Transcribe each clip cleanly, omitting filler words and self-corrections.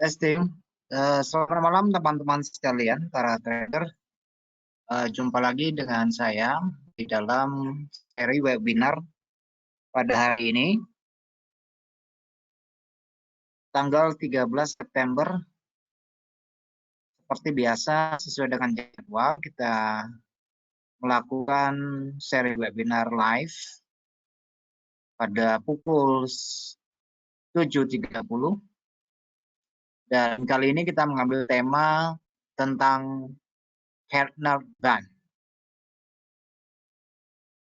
Testing. Selamat malam teman-teman sekalian, para trader. Jumpa lagi dengan saya di dalam seri webinar pada hari ini, tanggal 13 September. Seperti biasa, sesuai dengan jadwal, kita melakukan seri webinar live pada pukul 7.30. Dan kali ini kita mengambil tema tentang Gardner Band.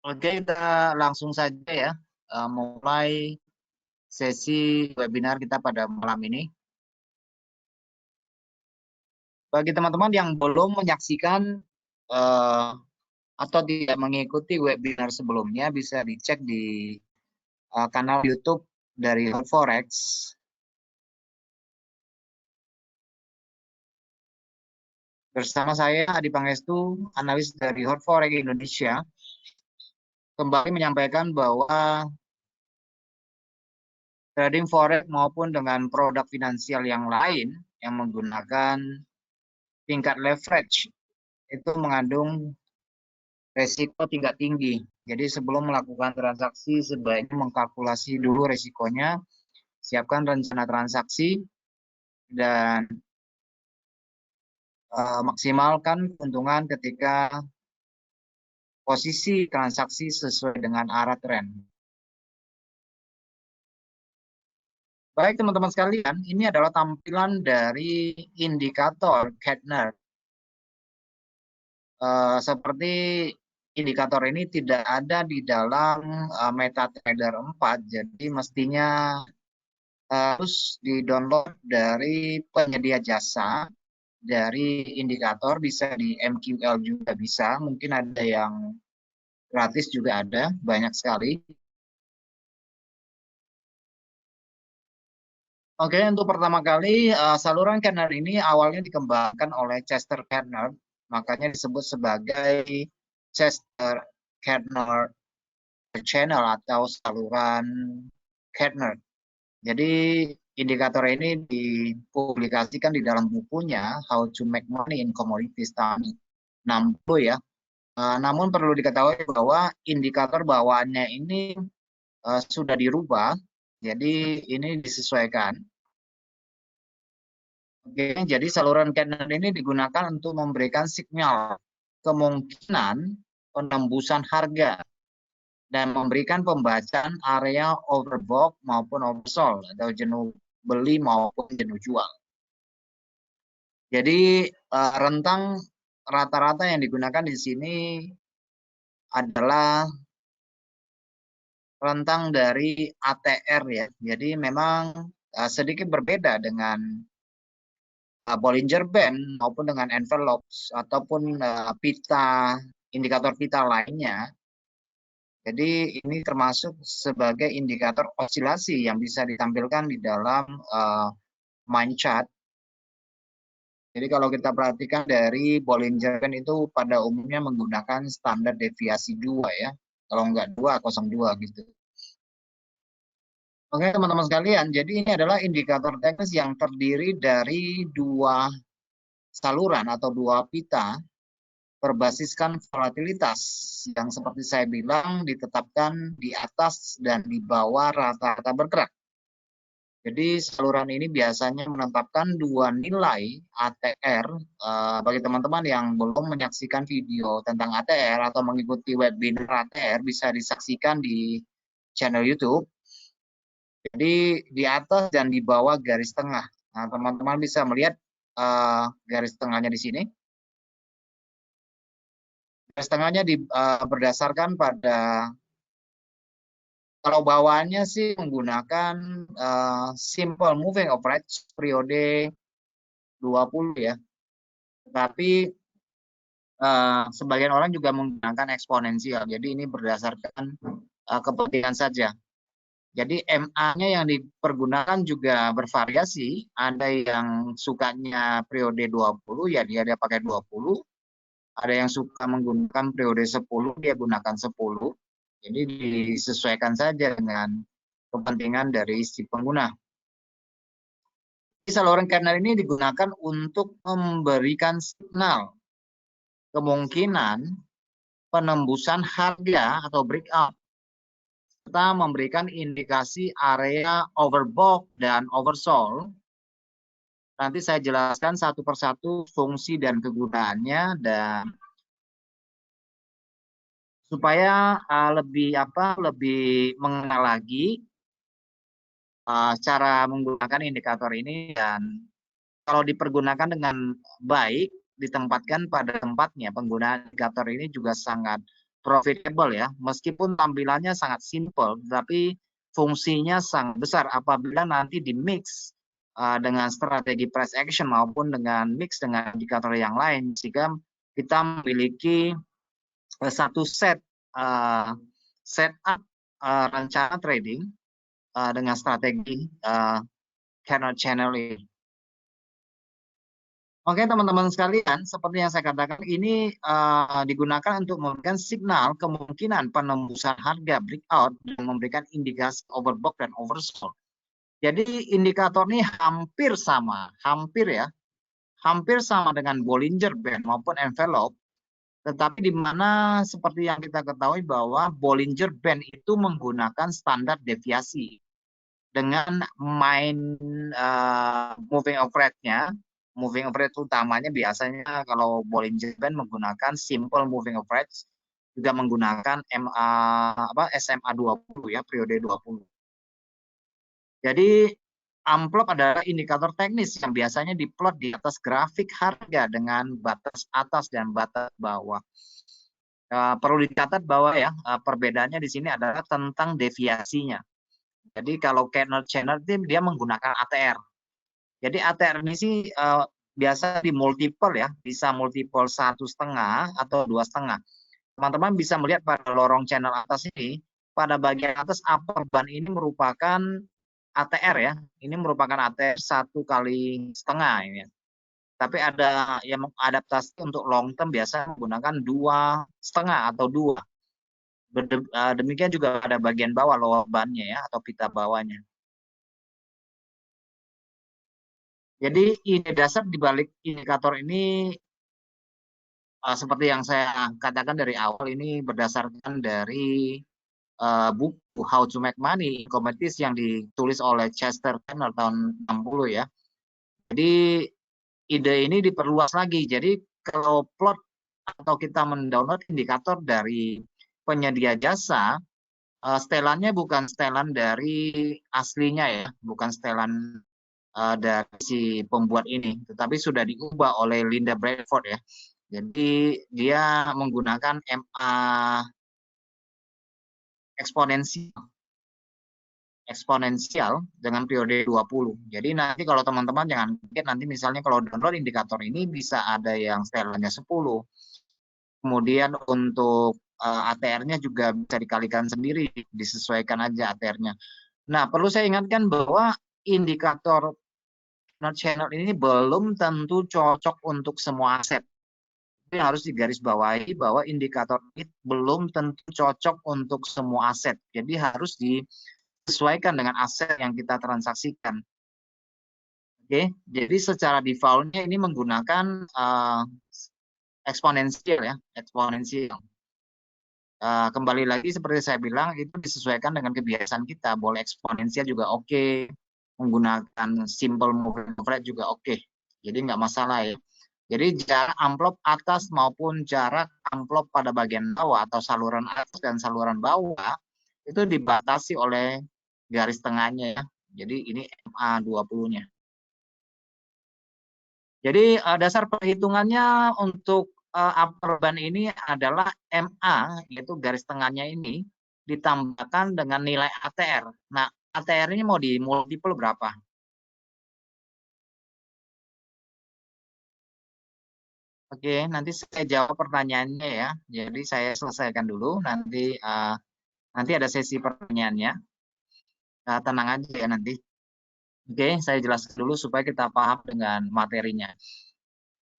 Oke, kita langsung saja ya, mulai sesi webinar kita pada malam ini. Bagi teman-teman yang belum menyaksikan atau tidak mengikuti webinar sebelumnya, bisa dicek di kanal YouTube dari Forex. Bersama saya Adi Pangestu, analis dari Hot Forex Indonesia, kembali menyampaikan bahwa trading forex maupun dengan produk finansial yang lain yang menggunakan tingkat leverage itu mengandung resiko tingkat tinggi. Jadi sebelum melakukan transaksi sebaiknya mengkalkulasi dulu resikonya, siapkan rencana transaksi, dan maksimalkan keuntungan ketika posisi transaksi sesuai dengan arah tren. Baik teman-teman sekalian, ini adalah tampilan dari indikator Gardner. Seperti indikator ini tidak ada di dalam MetaTrader 4, jadi mestinya harus di-download dari penyedia jasa dari indikator, bisa di MQL juga bisa, mungkin ada yang gratis juga ada, banyak sekali. Oke, untuk pertama kali saluran Gardner ini awalnya dikembangkan oleh Chester Gardner, makanya disebut sebagai Chester Gardner Channel atau saluran Gardner. Jadi indikator ini dipublikasikan di dalam bukunya How to Make Money in Commodities tahun 60 ya. Namun perlu diketahui bahwa indikator bawaannya ini sudah dirubah, jadi ini disesuaikan. Oke, jadi saluran Gardner ini digunakan untuk memberikan sinyal kemungkinan penembusan harga dan memberikan pembacaan area overbought maupun oversold atau jenuh beli maupun jenuh jual. Jadi rentang rata-rata yang digunakan di sini adalah rentang dari ATR ya. Jadi memang sedikit berbeda dengan Bollinger Band maupun dengan envelopes ataupun pita, indikator pita lainnya. Jadi ini termasuk sebagai indikator osilasi yang bisa ditampilkan di dalam mind chart. Jadi kalau kita perhatikan dari Bollinger Band itu pada umumnya menggunakan standar deviasi 2 ya. Kalau enggak 202 gitu. Oke teman-teman sekalian, jadi ini adalah indikator teknis yang terdiri dari dua saluran atau dua pita berbasiskan volatilitas yang seperti saya bilang ditetapkan di atas dan di bawah rata-rata bergerak. Jadi saluran ini biasanya menetapkan dua nilai ATR. Bagi teman-teman yang belum menyaksikan video tentang ATR atau mengikuti webinar ATR bisa disaksikan di channel YouTube. Jadi di atas dan di bawah garis tengah. Nah, teman-teman bisa melihat garis tengahnya di sini. Garis tengahnya berdasarkan pada, kalau bawaannya sih menggunakan simple moving average periode 20 ya. Tetapi sebagian orang juga menggunakan eksponensial. Jadi ini berdasarkan kepentingan saja. Jadi MA-nya yang dipergunakan juga bervariasi. Ada yang sukanya periode 20, ya dia pakai 20. Ada yang suka menggunakan periode 10, dia gunakan 10. Jadi disesuaikan saja dengan kepentingan dari si pengguna. Saluran kernel ini digunakan untuk memberikan signal kemungkinan penembusan harga atau breakout, serta memberikan indikasi area overbought dan oversold. Nanti saya jelaskan satu persatu fungsi dan kegunaannya, dan supaya lebih mengenal lagi cara menggunakan indikator ini, dan kalau dipergunakan dengan baik, ditempatkan pada tempatnya, penggunaan indikator ini juga sangat profitable ya. Meskipun tampilannya sangat simple, tapi fungsinya sangat besar apabila nanti di mix dengan strategi price action maupun dengan mix dengan indikator yang lain, sehingga kita memiliki satu setup rencana trading dengan strategi candle channel ini. Oke, teman-teman sekalian, seperti yang saya katakan, ini digunakan untuk memberikan signal kemungkinan penembusan harga breakout dan memberikan indikasi overbought dan oversold. Jadi indikator ini hampir sama dengan Bollinger Band maupun envelope, tetapi di mana seperti yang kita ketahui bahwa Bollinger Band itu menggunakan standar deviasi dengan main moving average-nya. Moving average utamanya biasanya kalau Bollinger Band menggunakan simple moving average, juga menggunakan SMA 20 ya, periode 20. Jadi amplop adalah indikator teknis yang biasanya diplot di atas grafik harga dengan batas atas dan batas bawah. Perlu dicatat bahwa ya perbedaannya di sini adalah tentang deviasinya. Jadi kalau candle channel dia menggunakan ATR. Jadi ATR ini sih biasa di multiple ya, bisa multiple 1,5 atau 2,5. Teman-teman bisa melihat pada lorong channel atas ini, pada bagian atas upper band ini merupakan ATR ya. Ini merupakan ATR 1,5 ini. Tapi ada yang mengadaptasi untuk long term biasa menggunakan 2,5 atau 2. Demikian juga pada bagian bawah lower bandnya ya, atau pita bawahnya. Jadi ide dasar di balik indikator ini seperti yang saya katakan dari awal, ini berdasarkan dari buku How to Make Money in Commodities yang ditulis oleh Chester Kennel tahun 60 ya. Jadi ide ini diperluas lagi. Jadi kalau plot atau kita mendownload indikator dari penyedia jasa, setelannya bukan setelan dari aslinya ya, bukan setelan dari si pembuat ini, tetapi sudah diubah oleh Linda Bradford ya. Jadi dia menggunakan MA eksponensial dengan periode 20. Jadi nanti kalau teman-teman jangan kaget, nanti misalnya kalau download indikator ini bisa ada yang setelannya 10. Kemudian untuk ATR-nya juga bisa dikalikan sendiri, disesuaikan aja ATR-nya. Nah, perlu saya ingatkan bahwa indikator channel ini belum tentu cocok untuk semua aset. Ini harus digarisbawahi bahwa indikator ini belum tentu cocok untuk semua aset. Jadi harus disesuaikan dengan aset yang kita transaksikan. Oke, jadi secara default-nya ini menggunakan eksponensial ya, eksponensial. Kembali lagi seperti saya bilang, itu disesuaikan dengan kebiasaan kita. Boleh eksponensial juga oke, menggunakan simple moving average juga oke. Jadi nggak masalah ya. Jadi jarak amplop atas maupun jarak amplop pada bagian bawah atau saluran atas dan saluran bawah itu dibatasi oleh garis tengahnya ya. Jadi ini MA 20-nya. Jadi dasar perhitungannya untuk upper band ini adalah MA, yaitu garis tengahnya ini, ditambahkan dengan nilai ATR. Nah, ATR ini mau di multiple berapa? Oke, nanti saya jawab pertanyaannya ya. Jadi saya selesaikan dulu, nanti ada sesi pertanyaannya. Tenang aja ya nanti. Oke, saya jelaskan dulu supaya kita paham dengan materinya.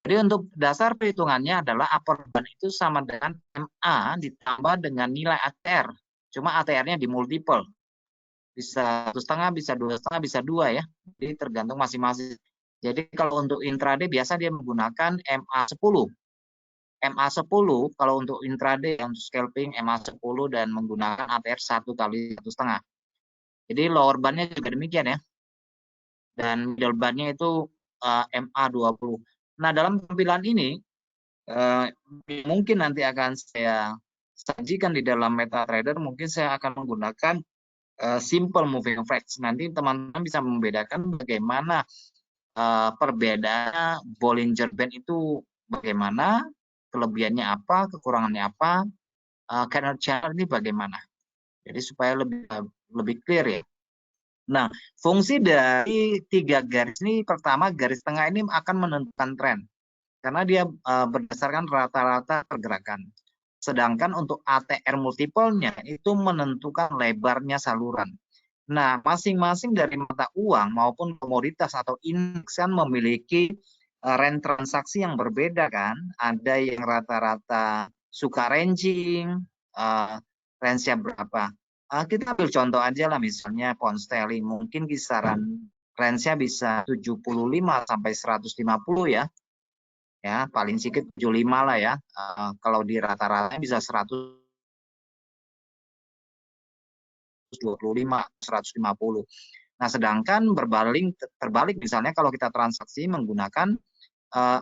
Jadi untuk dasar perhitungannya adalah upper band itu sama dengan MA ditambah dengan nilai ATR. Cuma ATR-nya di multiple. bisa 1,5, bisa 2,5, bisa 2 ya. Jadi tergantung masing-masing. Jadi kalau untuk intraday biasa dia menggunakan MA10. MA10 kalau untuk intraday, untuk scalping MA10 dan menggunakan ATR 1 kali 1,5. Jadi lower bandnya juga demikian ya. Dan middle bandnya itu MA20. Nah, dalam tampilan ini mungkin nanti akan saya sajikan di dalam MetaTrader, mungkin saya akan menggunakan simple moving average. Nanti teman-teman bisa membedakan bagaimana perbedaan Bollinger Band itu bagaimana, kelebihannya apa, kekurangannya apa, candle chart ini bagaimana. Jadi supaya lebih clear ya. Nah, fungsi dari 3 garis ini, pertama garis tengah ini akan menentukan tren karena dia berdasarkan rata-rata pergerakan. Sedangkan untuk ATR multiple-nya itu menentukan lebarnya saluran. Nah, masing-masing dari mata uang maupun komoditas atau indeks kan memiliki range transaksi yang berbeda kan. Ada yang rata-rata suka ranging, range-nya berapa. Kita ambil contoh aja lah, misalnya pound sterling, mungkin kisaran range-nya bisa 75 sampai 150 ya. Ya, paling sedikit 75 lah ya. Kalau di rata-rata bisa 125, 150. Nah, sedangkan terbalik misalnya kalau kita transaksi menggunakan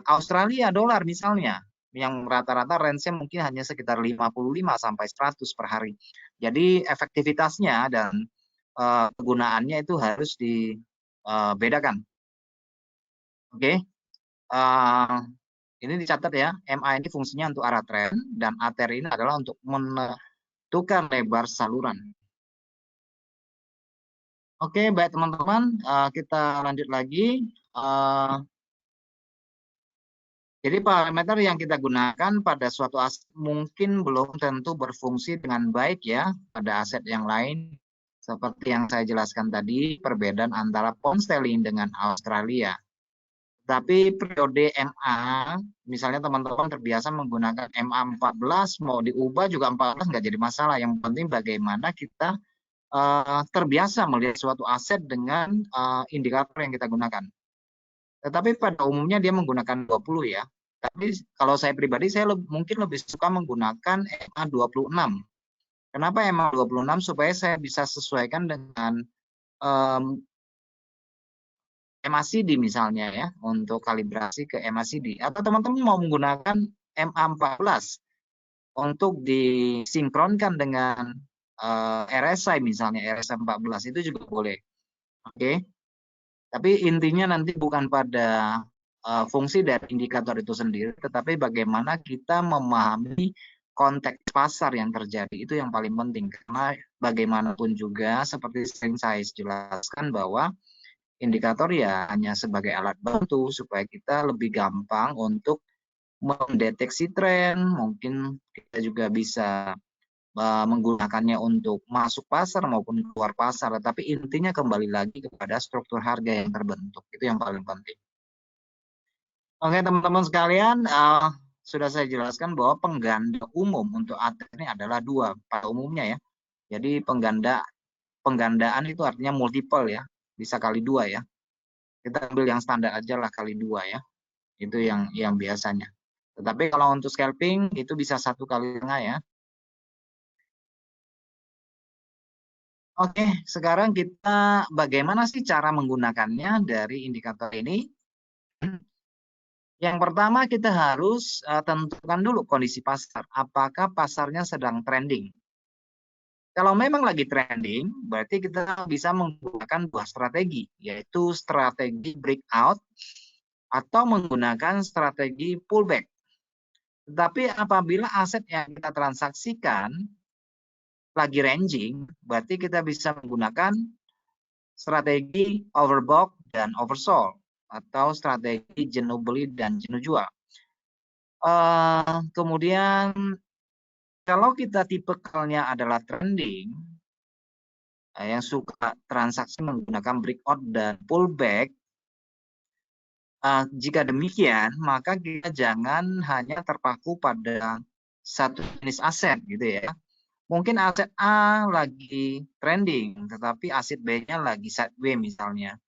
Australia dolar misalnya, yang rata-rata range-nya mungkin hanya sekitar 55 sampai 100 per hari. Jadi efektivitasnya dan kegunaannya itu harus dibedakan. Oke. Ini dicatat ya, MA ini fungsinya untuk arah tren dan ATR ini adalah untuk menentukan lebar saluran. Oke, baik teman-teman, kita lanjut lagi. Jadi parameter yang kita gunakan pada suatu aset mungkin belum tentu berfungsi dengan baik ya pada aset yang lain. Seperti yang saya jelaskan tadi, perbedaan antara pound sterling dengan Australia. Tapi periode MA, misalnya teman-teman terbiasa menggunakan MA 14, mau diubah juga 14 nggak jadi masalah. Yang penting bagaimana kita terbiasa melihat suatu aset dengan indikator yang kita gunakan. Tetapi pada umumnya dia menggunakan 20 ya. Tapi kalau saya pribadi, saya mungkin lebih suka menggunakan MA 26. Kenapa MA 26? Supaya saya bisa sesuaikan dengan MACD misalnya ya, untuk kalibrasi ke MACD. Atau teman-teman mau menggunakan MA 14 untuk disinkronkan dengan RSI misalnya, RSI 14 itu juga boleh. Oke. Tapi intinya nanti bukan pada fungsi dari indikator itu sendiri, tetapi bagaimana kita memahami konteks pasar yang terjadi, itu yang paling penting. Karena bagaimanapun juga, seperti sering saya jelaskan bahwa indikator ya hanya sebagai alat bantu supaya kita lebih gampang untuk mendeteksi tren, mungkin kita juga bisa menggunakannya untuk masuk pasar maupun keluar pasar, tapi intinya kembali lagi kepada struktur harga yang terbentuk, itu yang paling penting. Oke teman-teman sekalian, sudah saya jelaskan bahwa pengganda umum untuk ATR ini adalah 2 pada umumnya ya. Jadi penggandaan itu artinya multiple ya, bisa kali 2 ya. Kita ambil yang standar aja lah, kali 2 ya. Itu yang biasanya. Tetapi kalau untuk scalping itu bisa 1 kali setengah ya. Oke, sekarang kita bagaimana sih cara menggunakannya dari indikator ini? Yang pertama kita harus tentukan dulu kondisi pasar. Apakah pasarnya sedang trending? Kalau memang lagi trending, berarti kita bisa menggunakan 2 strategi, yaitu strategi breakout atau menggunakan strategi pullback. Tetapi apabila aset yang kita transaksikan lagi ranging, berarti kita bisa menggunakan strategi overbought dan oversold atau strategi jenuh beli dan jenuh jual. Kemudian kalau kita tipikalnya adalah trending, yang suka transaksi menggunakan breakout dan pullback, jika demikian maka kita jangan hanya terpaku pada satu jenis aset gitu ya. Mungkin aset A lagi trending, tetapi aset B-nya lagi sideways misalnya.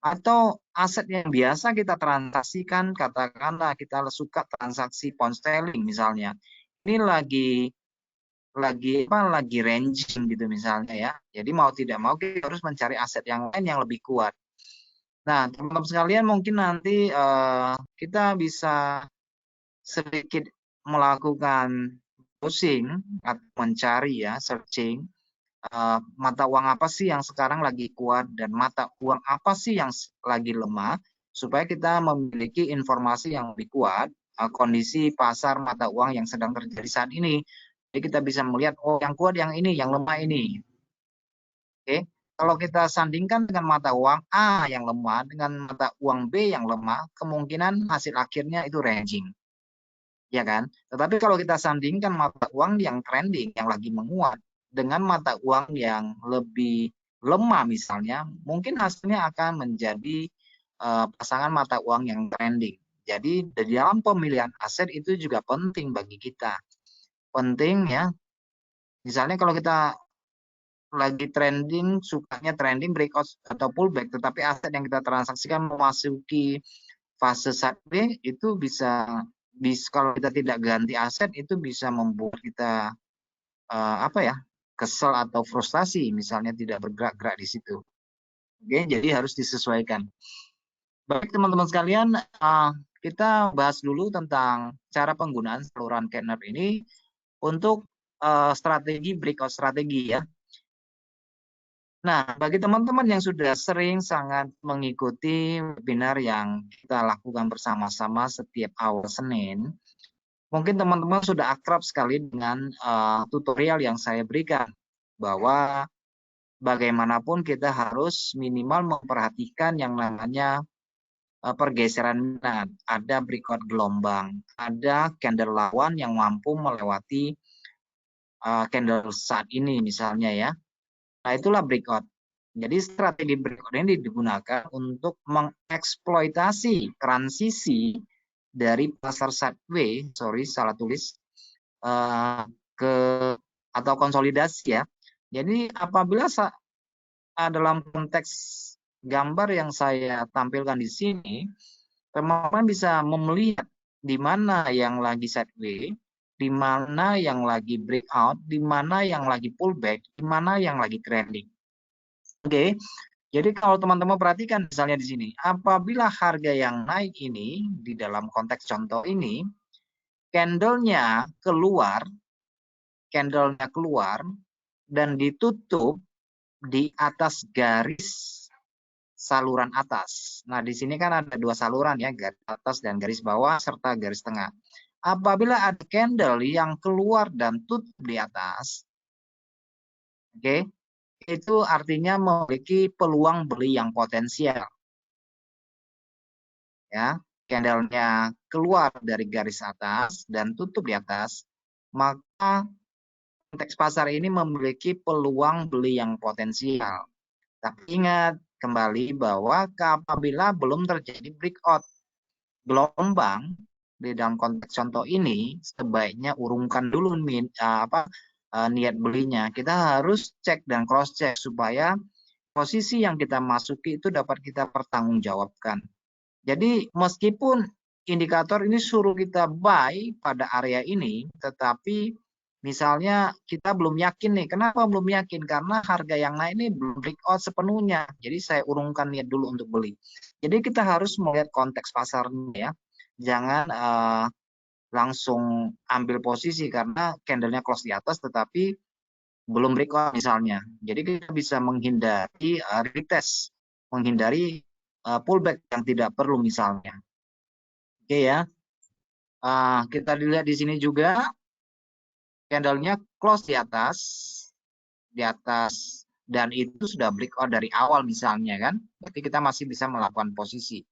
Atau aset yang biasa kita transaksikan, katakanlah kita suka transaksi pound sterling misalnya. Ini lagi ranging gitu misalnya ya. Jadi mau tidak mau kita harus mencari aset yang lain yang lebih kuat. Nah, teman-teman sekalian mungkin nanti kita bisa sedikit melakukan browsing atau mencari ya, searching mata uang apa sih yang sekarang lagi kuat dan mata uang apa sih yang lagi lemah supaya kita memiliki informasi yang lebih kuat kondisi pasar mata uang yang sedang terjadi saat ini. Jadi kita bisa melihat oh yang kuat yang ini, yang lemah ini. Oke. Kalau kita sandingkan dengan mata uang A yang lemah dengan mata uang B yang lemah, kemungkinan hasil akhirnya itu ranging. Ya kan? Tetapi kalau kita sandingkan mata uang yang trending, yang lagi menguat dengan mata uang yang lebih lemah misalnya, mungkin hasilnya akan menjadi pasangan mata uang yang trending. Jadi di dalam pemilihan aset itu juga penting bagi kita. Penting ya. Misalnya kalau kita lagi trending, sukanya trending breakout atau pullback, tetapi aset yang kita transaksikan memasuki fase sideways itu bisa kalau kita tidak ganti aset itu bisa membuat kita apa ya kesel atau frustasi misalnya tidak bergerak-gerak di situ. Oke, jadi harus disesuaikan. Baik teman-teman sekalian, kita bahas dulu tentang cara penggunaan saluran Kentner ini untuk strategi breakout strategi ya. Nah, bagi teman-teman yang sudah sering sangat mengikuti webinar yang kita lakukan bersama-sama setiap awal Senin, mungkin teman-teman sudah akrab sekali dengan tutorial yang saya berikan, bahwa bagaimanapun kita harus minimal memperhatikan yang namanya pergeseran minat, ada breakout gelombang, ada candle lawan yang mampu melewati candle saat ini misalnya ya. Nah, itulah breakout. Jadi strategi breakout ini digunakan untuk mengeksploitasi transisi dari pasar sideways, salah tulis, ke atau konsolidasi ya. Jadi apabila dalam konteks gambar yang saya tampilkan di sini, teman-teman bisa melihat di mana yang lagi sideways, di mana yang lagi breakout, di mana yang lagi pullback, di mana yang lagi trending. Oke, jadi kalau teman-teman perhatikan misalnya di sini, apabila harga yang naik ini di dalam konteks contoh ini, candle-nya keluar dan ditutup di atas garis saluran atas. Nah, di sini kan ada dua saluran ya, garis atas dan garis bawah serta garis tengah. Apabila ada candle yang keluar dan tutup di atas, oke, itu artinya memiliki peluang beli yang potensial. Ya, candlenya keluar dari garis atas dan tutup di atas, maka konteks pasar ini memiliki peluang beli yang potensial. Tapi ingat kembali bahwa apabila belum terjadi breakout gelombang di dalam konteks contoh ini, sebaiknya urungkan dulu niat belinya. Kita harus cek dan cross check supaya posisi yang kita masuki itu dapat kita pertanggungjawabkan. Jadi meskipun indikator ini suruh kita buy pada area ini, tetapi misalnya kita belum yakin nih. Kenapa belum yakin? Karena harga yang naik ini belum breakout sepenuhnya. Jadi saya urungkan niat dulu untuk beli. Jadi kita harus melihat konteks pasarnya ya. Jangan langsung ambil posisi karena candlenya close di atas tetapi belum breakout misalnya. Jadi kita bisa menghindari retest, menghindari pullback yang tidak perlu misalnya. Oke ya. Kita lihat di sini juga candlenya close di atas dan itu sudah breakout dari awal misalnya kan. Berarti kita masih bisa melakukan posisi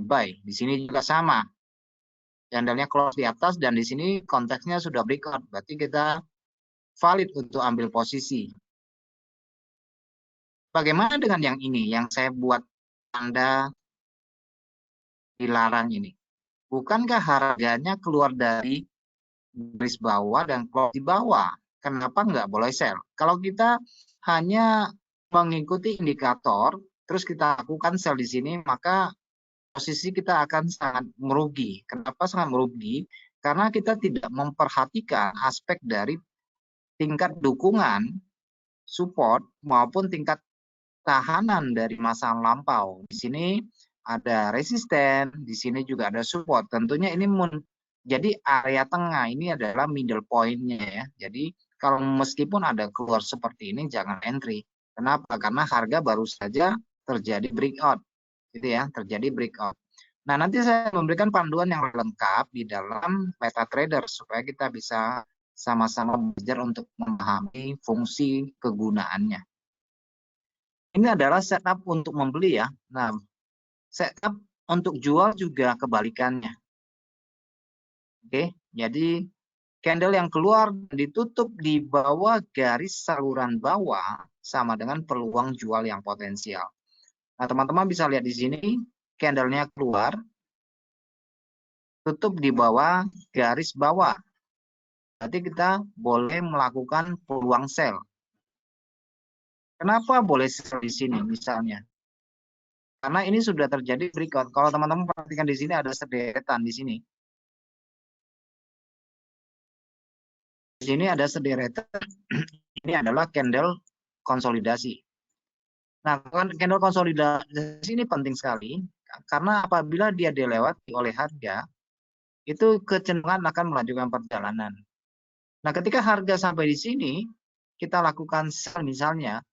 buy. Di sini juga sama. Candlenya close di atas dan di sini konteksnya sudah breakout. Berarti kita valid untuk ambil posisi. Bagaimana dengan yang ini yang saya buat tanda dilarang ini? Bukankah harganya keluar dari garis bawah dan close di bawah. Kenapa nggak boleh sell? Kalau kita hanya mengikuti indikator, terus kita lakukan sell di sini, maka posisi kita akan sangat merugi. Kenapa sangat merugi? Karena kita tidak memperhatikan aspek dari tingkat dukungan, support, maupun tingkat tahanan dari masa lampau. Di sini ada resisten, di sini juga ada support. Tentunya ini jadi area tengah ini adalah middle point-nya ya. Jadi kalau meskipun ada keluar seperti ini jangan entry. Kenapa? Karena harga baru saja terjadi breakout. Gitu ya, terjadi breakout. Nah, nanti saya memberikan panduan yang lengkap di dalam MetaTrader supaya kita bisa sama-sama belajar untuk memahami fungsi kegunaannya. Ini adalah setup untuk membeli ya. Nah, setup untuk jual juga kebalikannya. Oke, jadi candle yang keluar ditutup di bawah garis saluran bawah sama dengan peluang jual yang potensial. Nah, teman-teman bisa lihat di sini candlenya keluar, tutup di bawah garis bawah. Berarti kita boleh melakukan peluang sell. Kenapa boleh sell di sini misalnya? Karena ini sudah terjadi breakout. Kalau teman-teman perhatikan di sini ada sederetan di sini. Di sini ada sederetan. Ini adalah candle konsolidasi. Nah, candle konsolidasi ini penting sekali karena apabila dia dilewati oleh harga, itu kecenderungan akan melanjutkan perjalanan. Nah, ketika harga sampai di sini, kita lakukan sell misalnya.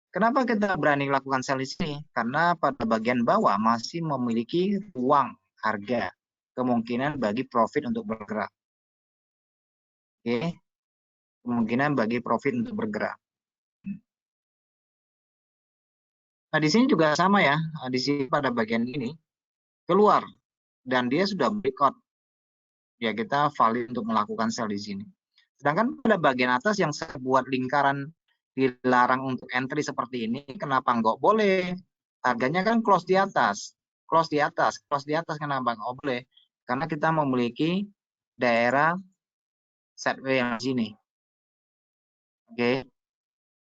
Kenapa kita berani lakukan sell di sini? Karena pada bagian bawah masih memiliki ruang harga, kemungkinan bagi profit untuk bergerak. Oke, kemungkinan bagi profit untuk bergerak. Nah, di sini juga sama ya. Di sini pada bagian ini keluar dan dia sudah breakout. Ya, kita valid untuk melakukan sell di sini. Sedangkan pada bagian atas yang saya buat lingkaran dilarang untuk entry seperti ini, kenapa nggak boleh? Harganya kan close di atas, close di atas, close di atas, kenapa nggak boleh? Karena kita memiliki daerah sideways yang di sini. Oke,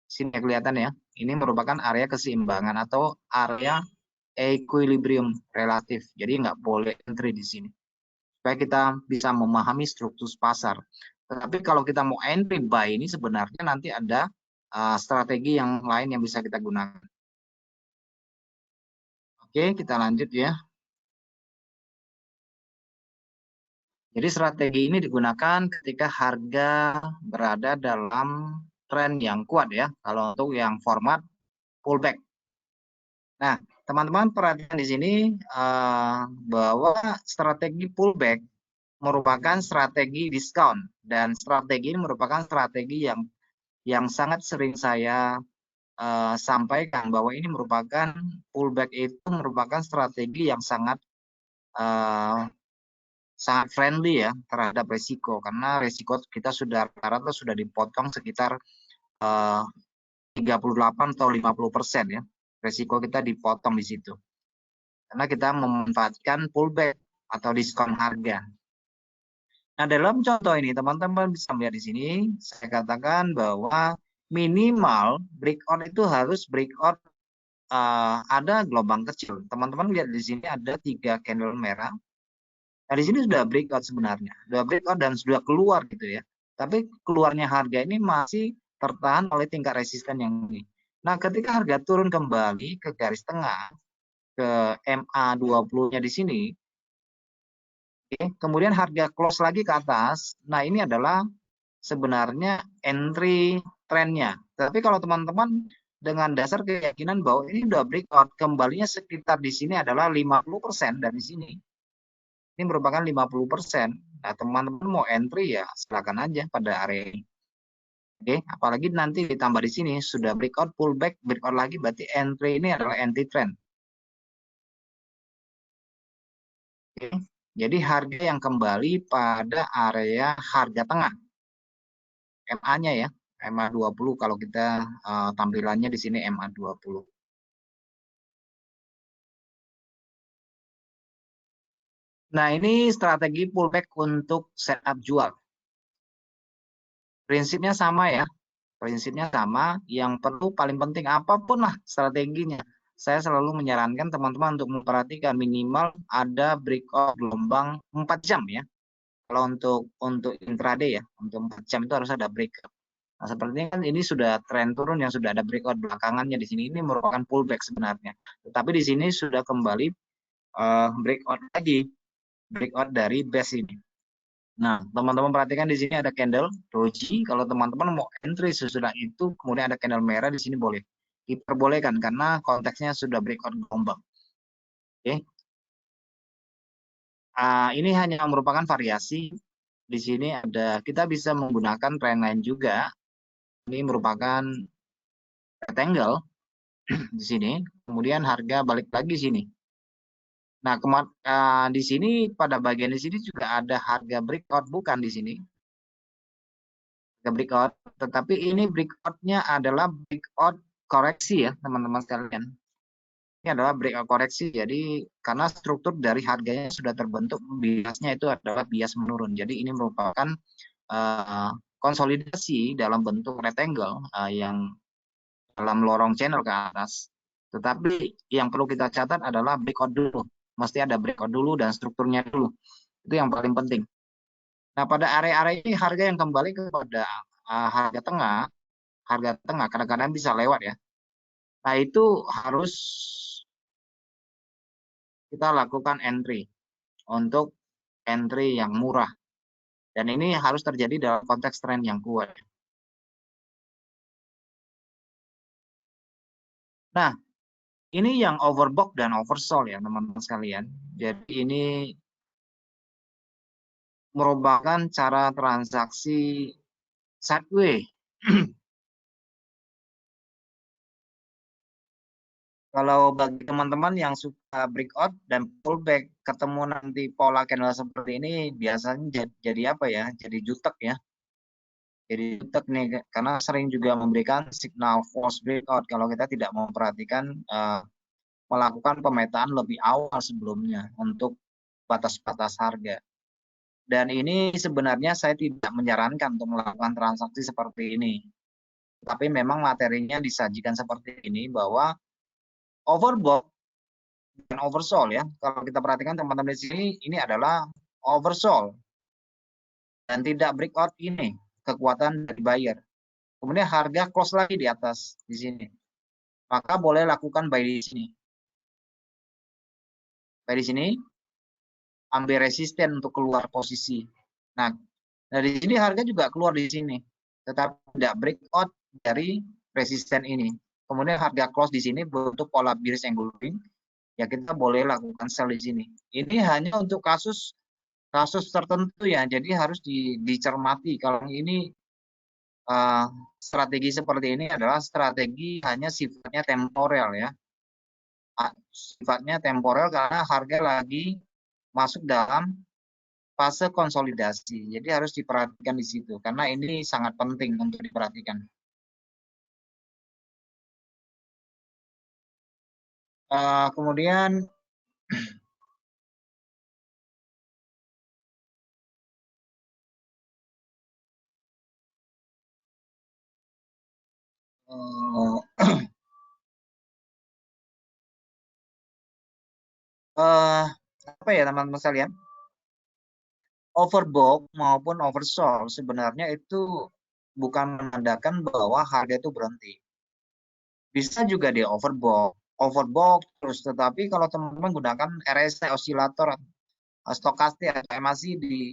sini kelihatan ya. Ini merupakan area keseimbangan atau area equilibrium relatif. Jadi nggak boleh entry di sini. Supaya kita bisa memahami struktur pasar. Tetapi kalau kita mau entry buy ini sebenarnya nanti ada strategi yang lain yang bisa kita gunakan. Oke, kita lanjut ya. Jadi strategi ini digunakan ketika harga berada dalam tren yang kuat ya. Kalau untuk yang format pullback. Nah, teman-teman perhatikan di sini bahwa strategi pullback merupakan strategi diskon dan strategi ini merupakan strategi yang sangat sering saya sampaikan bahwa ini merupakan pullback itu merupakan strategi yang sangat sangat friendly ya terhadap resiko karena resiko kita sudah rata-rata sudah dipotong sekitar 38 atau 50% ya. Resiko kita dipotong di situ. Karena kita memanfaatkan pullback atau diskon harga. Nah, dalam contoh ini teman-teman bisa melihat di sini saya katakan bahwa minimal breakout itu harus breakout ada gelombang kecil. Teman-teman lihat di sini ada 3 candle merah. Nah, di sini sudah breakout sebenarnya. Sudah breakout dan sudah keluar gitu ya. Tapi keluarnya harga ini masih tertahan oleh tingkat resisten yang ini. Nah, ketika harga turun kembali ke garis tengah, ke MA20-nya di sini, kemudian harga close lagi ke atas. Nah, ini adalah sebenarnya entry trennya. Tapi kalau teman-teman dengan dasar keyakinan bahwa ini udah breakout, kembalinya sekitar di sini adalah 50% dari sini. Ini merupakan 50%. Nah, teman-teman mau entry ya silakan aja pada area ini. Oke, apalagi nanti ditambah di sini sudah breakout, pullback, breakout lagi berarti entry ini adalah anti trend. Oke. Jadi harga yang kembali pada area harga tengah. MA-nya ya, MA20 kalau kita tampilannya di sini MA20. Nah, ini strategi pullback untuk setup jual. Prinsipnya sama ya, prinsipnya sama. Yang perlu paling penting apapun lah strateginya, saya selalu menyarankan teman-teman untuk memperhatikan minimal ada breakout gelombang 4 jam ya. Kalau untuk intraday ya, untuk 4 jam itu harus ada breakout. Nah, sepertinya kan ini sudah tren turun yang sudah ada breakout belakangannya di sini. Ini merupakan pullback sebenarnya. Tetapi di sini sudah kembali breakout lagi, breakout dari base ini. Nah, teman-teman perhatikan di sini ada candle doji. Kalau teman-teman mau entry sesudah itu, kemudian ada candle merah di sini boleh diperbolehkan karena konteksnya sudah breakout gelombang. Oke. Ini hanya merupakan variasi. Di sini ada kita bisa menggunakan trendline juga. Ini merupakan rectangle di sini. Kemudian harga balik lagi sini. Nah, di sini pada bagian di sini juga ada harga breakout bukan di sini. Harga breakout, tetapi ini breakout-nya adalah breakout koreksi ya, teman-teman sekalian. Ini adalah breakout koreksi. Jadi karena struktur dari harganya sudah terbentuk, biasnya itu adalah bias menurun. Jadi ini merupakan konsolidasi dalam bentuk rectangle yang dalam lorong channel ke atas. Tetapi yang perlu kita catat adalah breakout dulu. Mesti ada breakout dulu dan strukturnya dulu. Itu yang paling penting. Nah, pada area-area ini harga yang kembali kepada harga tengah kadang-kadang bisa lewat ya. Nah, itu harus kita lakukan entry untuk entry yang murah. Dan ini harus terjadi dalam konteks tren yang kuat. Nah, ini yang overbought dan oversold ya teman-teman sekalian. Jadi ini merupakan cara transaksi sideway. Kalau bagi teman-teman yang suka breakout dan pullback, ketemu nanti pola candle seperti ini, biasanya jadi apa ya? Jadi jutek ya. Jadi jutek nih, karena sering juga memberikan signal false breakout kalau kita tidak memperhatikan melakukan pemetaan lebih awal sebelumnya untuk batas-batas harga. Dan ini sebenarnya saya tidak menyarankan untuk melakukan transaksi seperti ini. Tapi memang materinya disajikan seperti ini bahwa overbought dan oversold ya. Kalau kita perhatikan teman-teman di sini, ini adalah oversold dan tidak breakout ini kekuatan dari buyer. Kemudian harga close lagi di atas di sini. Maka boleh lakukan buy di sini. Buy di sini, ambil resisten untuk keluar posisi. Nah, dari sini harga juga keluar di sini, tetapi tidak breakout dari resisten ini. Kemudian harga close di sini bentuk pola bearish engulfing, ya kita boleh lakukan sell di sini. Ini hanya untuk kasus tertentu ya, jadi harus dicermati. Kalau ini strategi seperti ini adalah strategi hanya sifatnya temporer ya, sifatnya temporer karena harga lagi masuk dalam fase konsolidasi. Jadi harus diperhatikan di situ karena ini sangat penting untuk diperhatikan. Kemudian apa ya teman-teman sekalian, overbought maupun oversold sebenarnya itu bukan menandakan bahwa harga itu berhenti. Bisa juga dia overbought terus, tetapi kalau teman-teman gunakan RSI osilator, stokastik atau MACD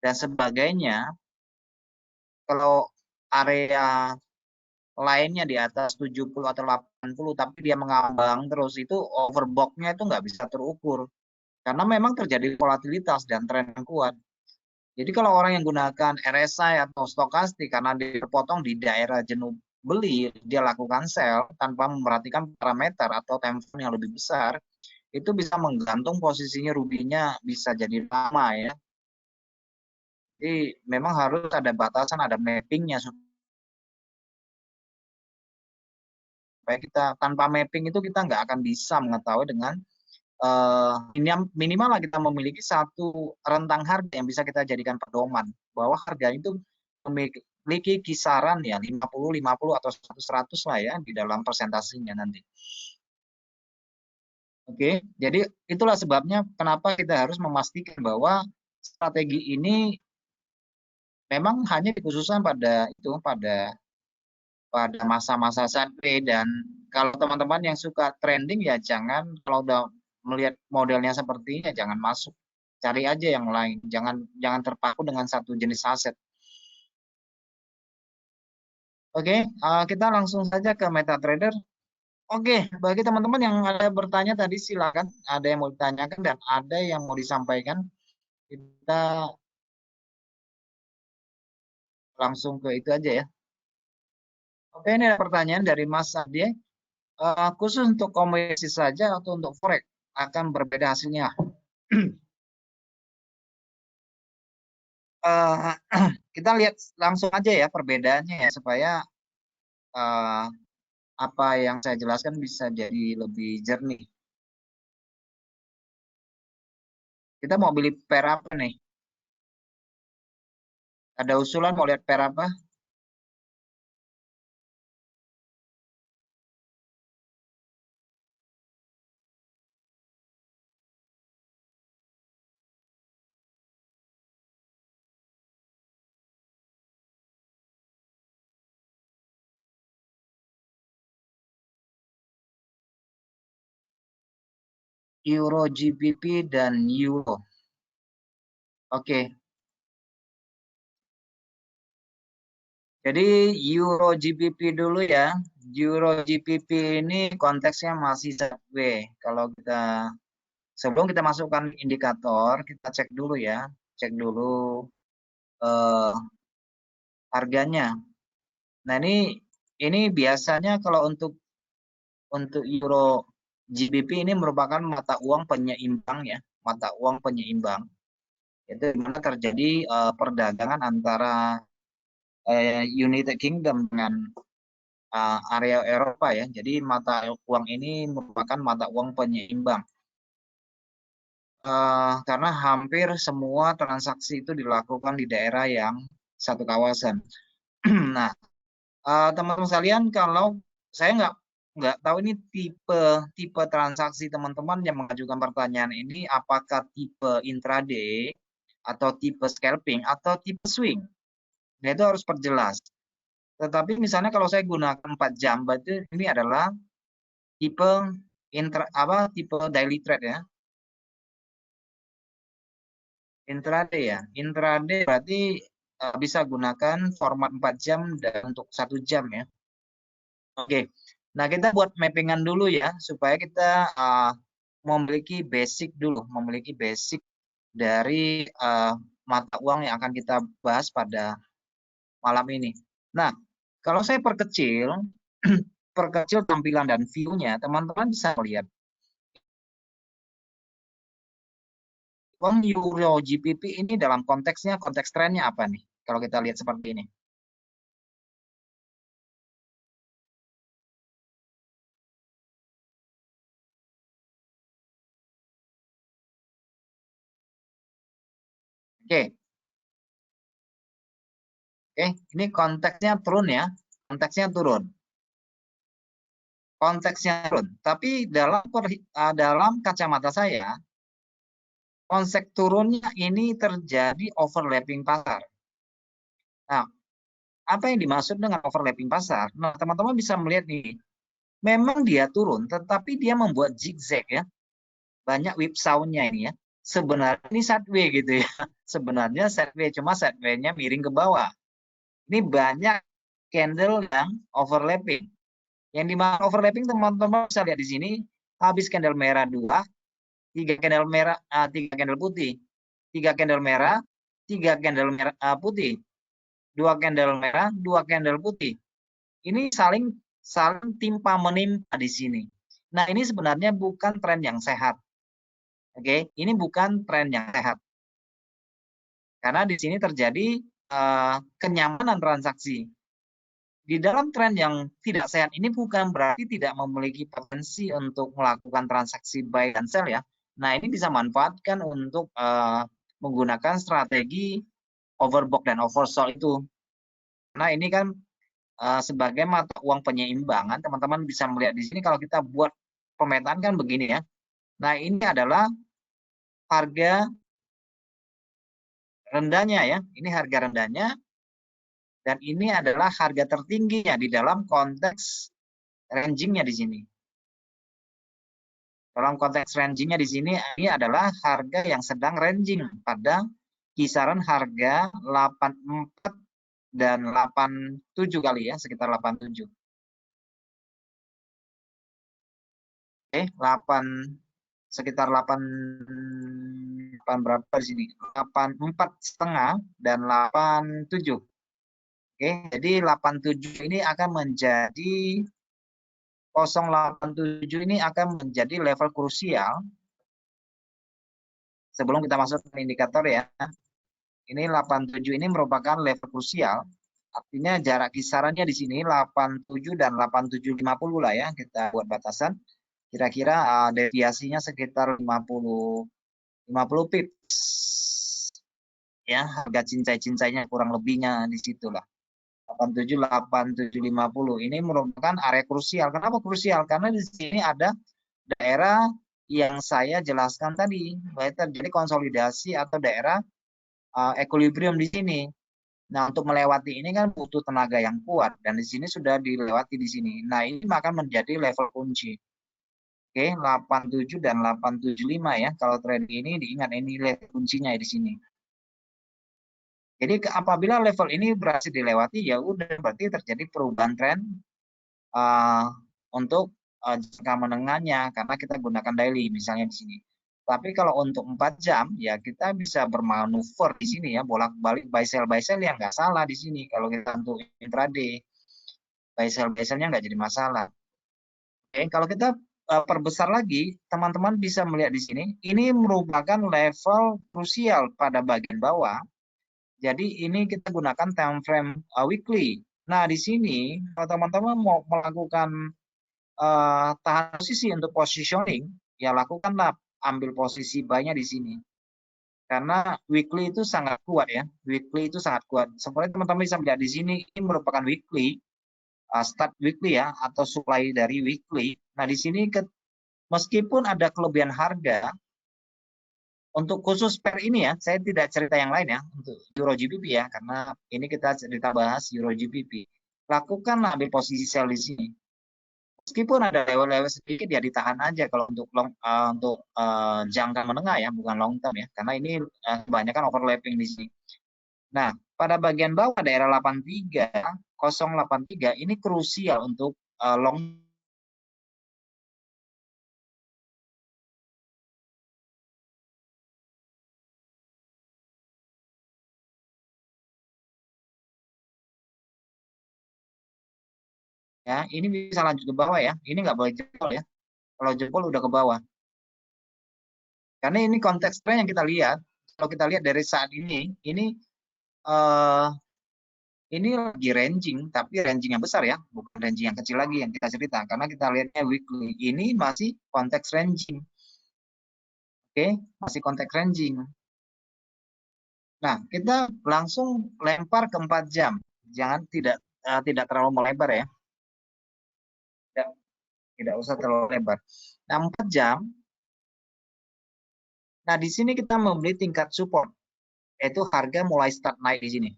dan sebagainya, kalau area lainnya di atas 70 atau 80 tapi dia mengambang terus, itu overbought-nya itu nggak bisa terukur karena memang terjadi volatilitas dan tren yang kuat. Jadi kalau orang yang gunakan RSI atau stokastik karena dipotong di daerah jenuh beli, dia lakukan sell tanpa memperhatikan parameter atau time frame yang lebih besar, itu bisa menggantung posisinya ruginya bisa jadi lama ya. Jadi memang harus ada batasan, ada mappingnya supaya kita tanpa mapping itu kita nggak akan bisa mengetahui dengan minimal lah kita memiliki satu rentang harga yang bisa kita jadikan pedoman bahwa harga itu memiliki kisaran ya 50, 50 atau 100 lah ya di dalam persentasenya nanti. Oke, jadi itulah sebabnya kenapa kita harus memastikan bahwa strategi ini memang hanya dikhususkan pada itu pada masa-masa sideways, dan kalau teman-teman yang suka trending ya jangan, kalau udah melihat modelnya seperti ini ya jangan masuk, cari aja yang lain, jangan terpaku dengan satu jenis aset. Oke, kita langsung saja ke MetaTrader. Oke, bagi teman-teman yang ada bertanya tadi silakan, ada yang mau ditanyakan dan ada yang mau disampaikan, kita langsung ke itu aja ya. Oke, ini ada pertanyaan dari Mas Adie. Khusus untuk komoditi saja atau untuk forex akan berbeda hasilnya? Kita lihat langsung aja ya perbedaannya ya, supaya apa yang saya jelaskan bisa jadi lebih jernih. Kita mau beli pair apa nih? Ada usulan mau lihat pair apa? Euro GBP dan Euro. Oke. Jadi Euro GBP dulu ya. Euro GBP ini konteksnya masih sideways. Kalau kita sebelum kita masukkan indikator, kita cek dulu ya. Cek dulu harganya. Nah, ini biasanya kalau untuk Euro GBP ini merupakan mata uang penyeimbang ya, mata uang penyeimbang. Itu dimana terjadi perdagangan antara United Kingdom dengan area Eropa ya. Jadi mata uang ini merupakan mata uang penyeimbang. Karena hampir semua transaksi itu dilakukan di daerah yang satu kawasan. Nah, teman-teman sekalian, kalau saya nggak tahu ini tipe transaksi teman-teman yang mengajukan pertanyaan ini, apakah tipe intraday atau tipe scalping atau tipe swing. Nah, itu harus perjelas. Tetapi misalnya kalau saya gunakan 4 jam, berarti ini adalah tipe tipe daily trade ya. Intraday ya. Intraday berarti bisa gunakan format 4 jam dan untuk 1 jam ya. Oke. Nah, kita buat mappingan dulu ya supaya kita memiliki basic dulu, memiliki basic dari mata uang yang akan kita bahas pada malam ini. Nah, kalau saya perkecil perkecil tampilan dan view-nya, teman-teman bisa melihat uang Euro GBP ini dalam konteksnya, konteks trennya apa nih? Kalau kita lihat seperti ini. Oke. Oke, ini konteksnya turun ya. Konteksnya turun. Konteksnya turun. Tapi dalam kacamata saya, konsep turunnya ini terjadi overlapping pasar. Nah, apa yang dimaksud dengan overlapping pasar? Nah, teman-teman bisa melihat nih, memang dia turun, tetapi dia membuat zigzag ya. Banyak whipsaw-nya ini ya. Sebenarnya ini sideways gitu ya. Sebenarnya sideways, cuma sideways-nya miring ke bawah. Ini banyak candle yang overlapping. Yang dimana overlapping teman-teman bisa lihat di sini, habis candle merah 2, 3 candle merah, 3 candle putih, 3 candle merah, 3 candle merah putih, 2 candle merah, 2 candle putih. Ini saling timpa menimpa di sini. Nah, ini sebenarnya bukan tren yang sehat. Oke, ini bukan tren yang sehat. Karena di sini terjadi kenyamanan transaksi. Di dalam tren yang tidak sehat ini bukan berarti tidak memiliki potensi untuk melakukan transaksi buy dan sell ya. Nah, ini bisa manfaatkan untuk menggunakan strategi overbought dan oversold itu. Karena ini kan sebagai mata uang penyeimbangan, teman-teman bisa melihat di sini kalau kita buat pemetaan kan begini ya. Nah, ini adalah harga rendahnya ya. Ini harga rendahnya dan ini adalah harga tertingginya di dalam konteks ranging-nya di sini. Dalam konteks ranging-nya di sini ini adalah harga yang sedang ranging pada kisaran harga 84 dan 87 kali ya, sekitar 87. Oke, 8 sekitar 8 berapa di sini? 84,5 dan 87. Oke, jadi 87 ini akan menjadi 087 ini akan menjadi level krusial. Sebelum kita masuk ke indikator ya. Ini 87 ini merupakan level krusial. Artinya jarak kisarannya di sini 87 dan 8750 lah ya, kita buat batasan. Kira-kira deviasinya sekitar 50 pips. Ya, harga cincai-cincainya kurang lebihnya di situlah. 87, 87, 50. Ini merupakan area krusial. Kenapa krusial? Karena di sini ada daerah yang saya jelaskan tadi, bahwa terjadi konsolidasi atau daerah equilibrium di sini. Nah, untuk melewati ini kan butuh tenaga yang kuat dan di sini sudah dilewati di sini. Nah, ini akan menjadi level kunci. Oke, 87 dan 875 ya. Kalau trading ini diingat ini level kuncinya di sini. Jadi apabila level ini berhasil dilewati ya udah berarti terjadi perubahan tren untuk jangka menengahnya karena kita gunakan daily misalnya di sini. Tapi kalau untuk 4 jam ya kita bisa bermanuver di sini ya, bolak-balik buy sell yang nggak salah di sini kalau kita untuk intraday. Buy sellnya nggak jadi masalah. Oke, kalau kita perbesar lagi, teman-teman bisa melihat di sini, ini merupakan level krusial pada bagian bawah. Jadi ini kita gunakan time frame weekly. Nah, di sini kalau teman-teman mau melakukan tahan posisi untuk positioning, ya lakukanlah ambil posisi buy-nya di sini. Karena weekly itu sangat kuat ya. Weekly itu sangat kuat. Seperti teman-teman bisa melihat di sini, ini merupakan weekly, start weekly ya, atau supply dari weekly. Nah, di sini meskipun ada kelebihan harga, untuk khusus per ini ya, saya tidak cerita yang lain ya, untuk Euro GBP ya, karena ini kita cerita bahas Euro GBP. Lakukanlah ambil posisi sell di sini. Meskipun ada level-level sedikit ya ditahan aja kalau untuk jangka menengah ya, bukan long term ya, karena ini kebanyakan overlapping di sini. Nah, pada bagian bawah daerah 83, 083 ini krusial untuk long ya. Ini bisa lanjut ke bawah ya. Ini nggak boleh jebol ya. Kalau jebol udah ke bawah. Karena ini konteks tren yang kita lihat. Kalau kita lihat dari saat ini lagi ranging, tapi ranging yang besar ya, bukan ranging yang kecil lagi yang kita cerita. Karena kita lihatnya weekly, ini masih konteks ranging. Oke, masih konteks ranging. Nah, kita langsung lempar ke 4 jam. Jangan tidak terlalu melebar ya. Tidak usah terlalu lebar. Nah, 4 jam. Nah, di sini kita membeli tingkat support, yaitu harga mulai start naik di sini.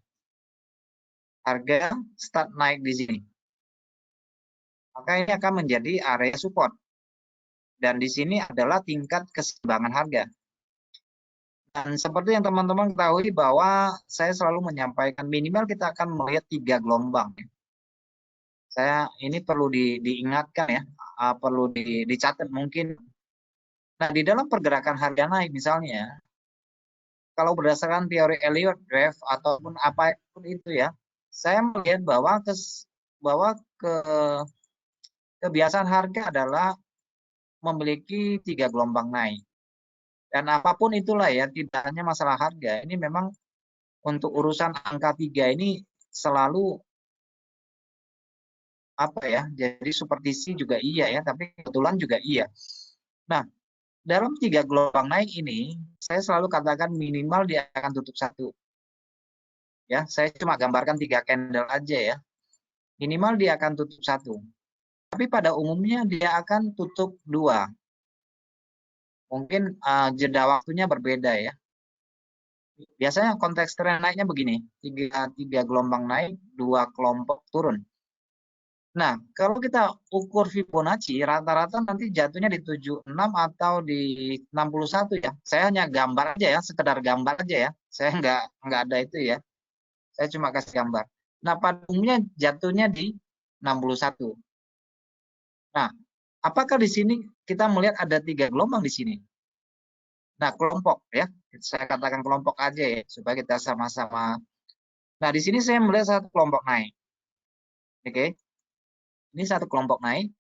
Harga start naik di sini. Maka ini akan menjadi area support. Dan di sini adalah tingkat keseimbangan harga. Dan seperti yang teman-teman ketahui bahwa saya selalu menyampaikan minimal kita akan melihat 3 gelombang. Ini perlu diingatkan ya, perlu dicatat mungkin. Nah, di dalam pergerakan harga naik misalnya, kalau berdasarkan teori Elliott Wave ataupun apapun itu ya, saya melihat bahwa kebiasaan harga adalah memiliki 3 gelombang naik. Dan apapun itulah ya, tidak hanya masalah harga, ini memang untuk urusan angka 3 ini selalu apa ya, jadi superstisi juga iya ya, tapi kebetulan juga iya. Nah, dalam 3 gelombang naik ini, saya selalu katakan minimal dia akan tutup 1. Ya, saya cuma gambarkan 3 candle aja ya. Minimal dia akan tutup 1. Tapi pada umumnya dia akan tutup 2. Mungkin jeda waktunya berbeda ya. Biasanya konteks tren naiknya begini, 3 gelombang naik, 2 kelompok turun. Nah, kalau kita ukur Fibonacci, rata-rata nanti jatuhnya di 76 atau di 61 ya. Saya hanya gambar aja ya, sekedar gambar aja ya. Saya nggak ada itu ya. Saya cuma kasih gambar. Nah, pada umumnya jatuhnya di 61. Nah, apakah di sini kita melihat ada 3 gelombang di sini? Nah, kelompok ya. Saya katakan kelompok aja ya, supaya kita sama-sama. Nah, di sini saya melihat satu kelompok naik. Oke. Ini satu kelompok naik.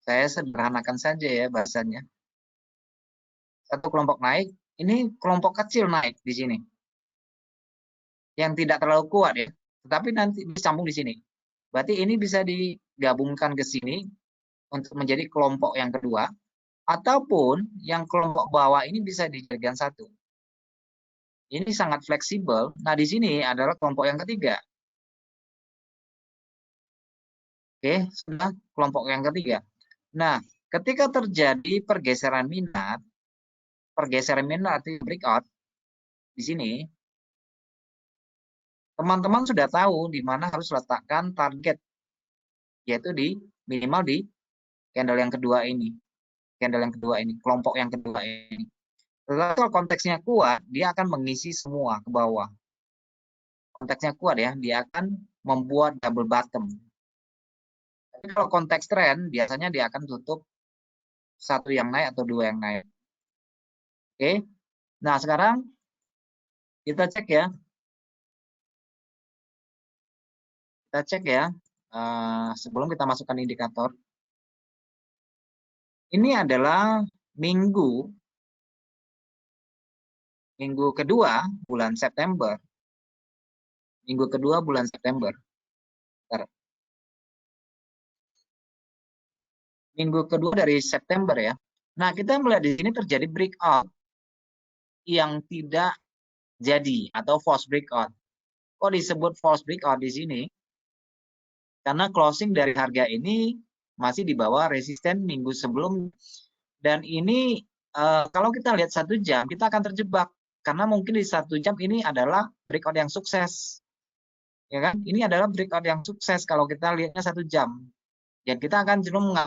Saya sederhanakan saja ya bahasanya. Satu kelompok naik, ini kelompok kecil naik di sini. Yang tidak terlalu kuat ya. Tetapi nanti disambung di sini. Berarti ini bisa digabungkan ke sini untuk menjadi kelompok yang kedua. Ataupun yang kelompok bawah ini bisa dijadikan satu. Ini sangat fleksibel. Nah, di sini adalah kelompok yang ketiga. Oke, sudah kelompok yang ketiga. Nah, ketika terjadi pergeseran minat arti breakout di sini, teman-teman sudah tahu di mana harus letakkan target, yaitu di minimal di candle yang kedua ini, kelompok yang kedua ini. Tetapi kalau konteksnya kuat, dia akan mengisi semua ke bawah. Konteksnya kuat ya, dia akan membuat double bottom. Tapi kalau konteks tren, biasanya dia akan tutup satu yang naik atau 2 yang naik. Oke, nah sekarang kita cek ya. Kita cek ya, sebelum kita masukkan indikator. Ini adalah minggu kedua bulan September. Minggu kedua bulan September. Bentar. Minggu kedua dari September ya. Nah, kita melihat di sini terjadi breakout yang tidak jadi atau false breakout. Kok disebut false breakout di sini? Karena closing dari harga ini masih di bawah resisten minggu sebelum, dan ini kalau kita lihat 1 jam kita akan terjebak karena mungkin di 1 jam ini adalah breakout yang sukses, ya kan? Ini adalah breakout yang sukses kalau kita lihatnya 1 jam. Dan kita akan cenderung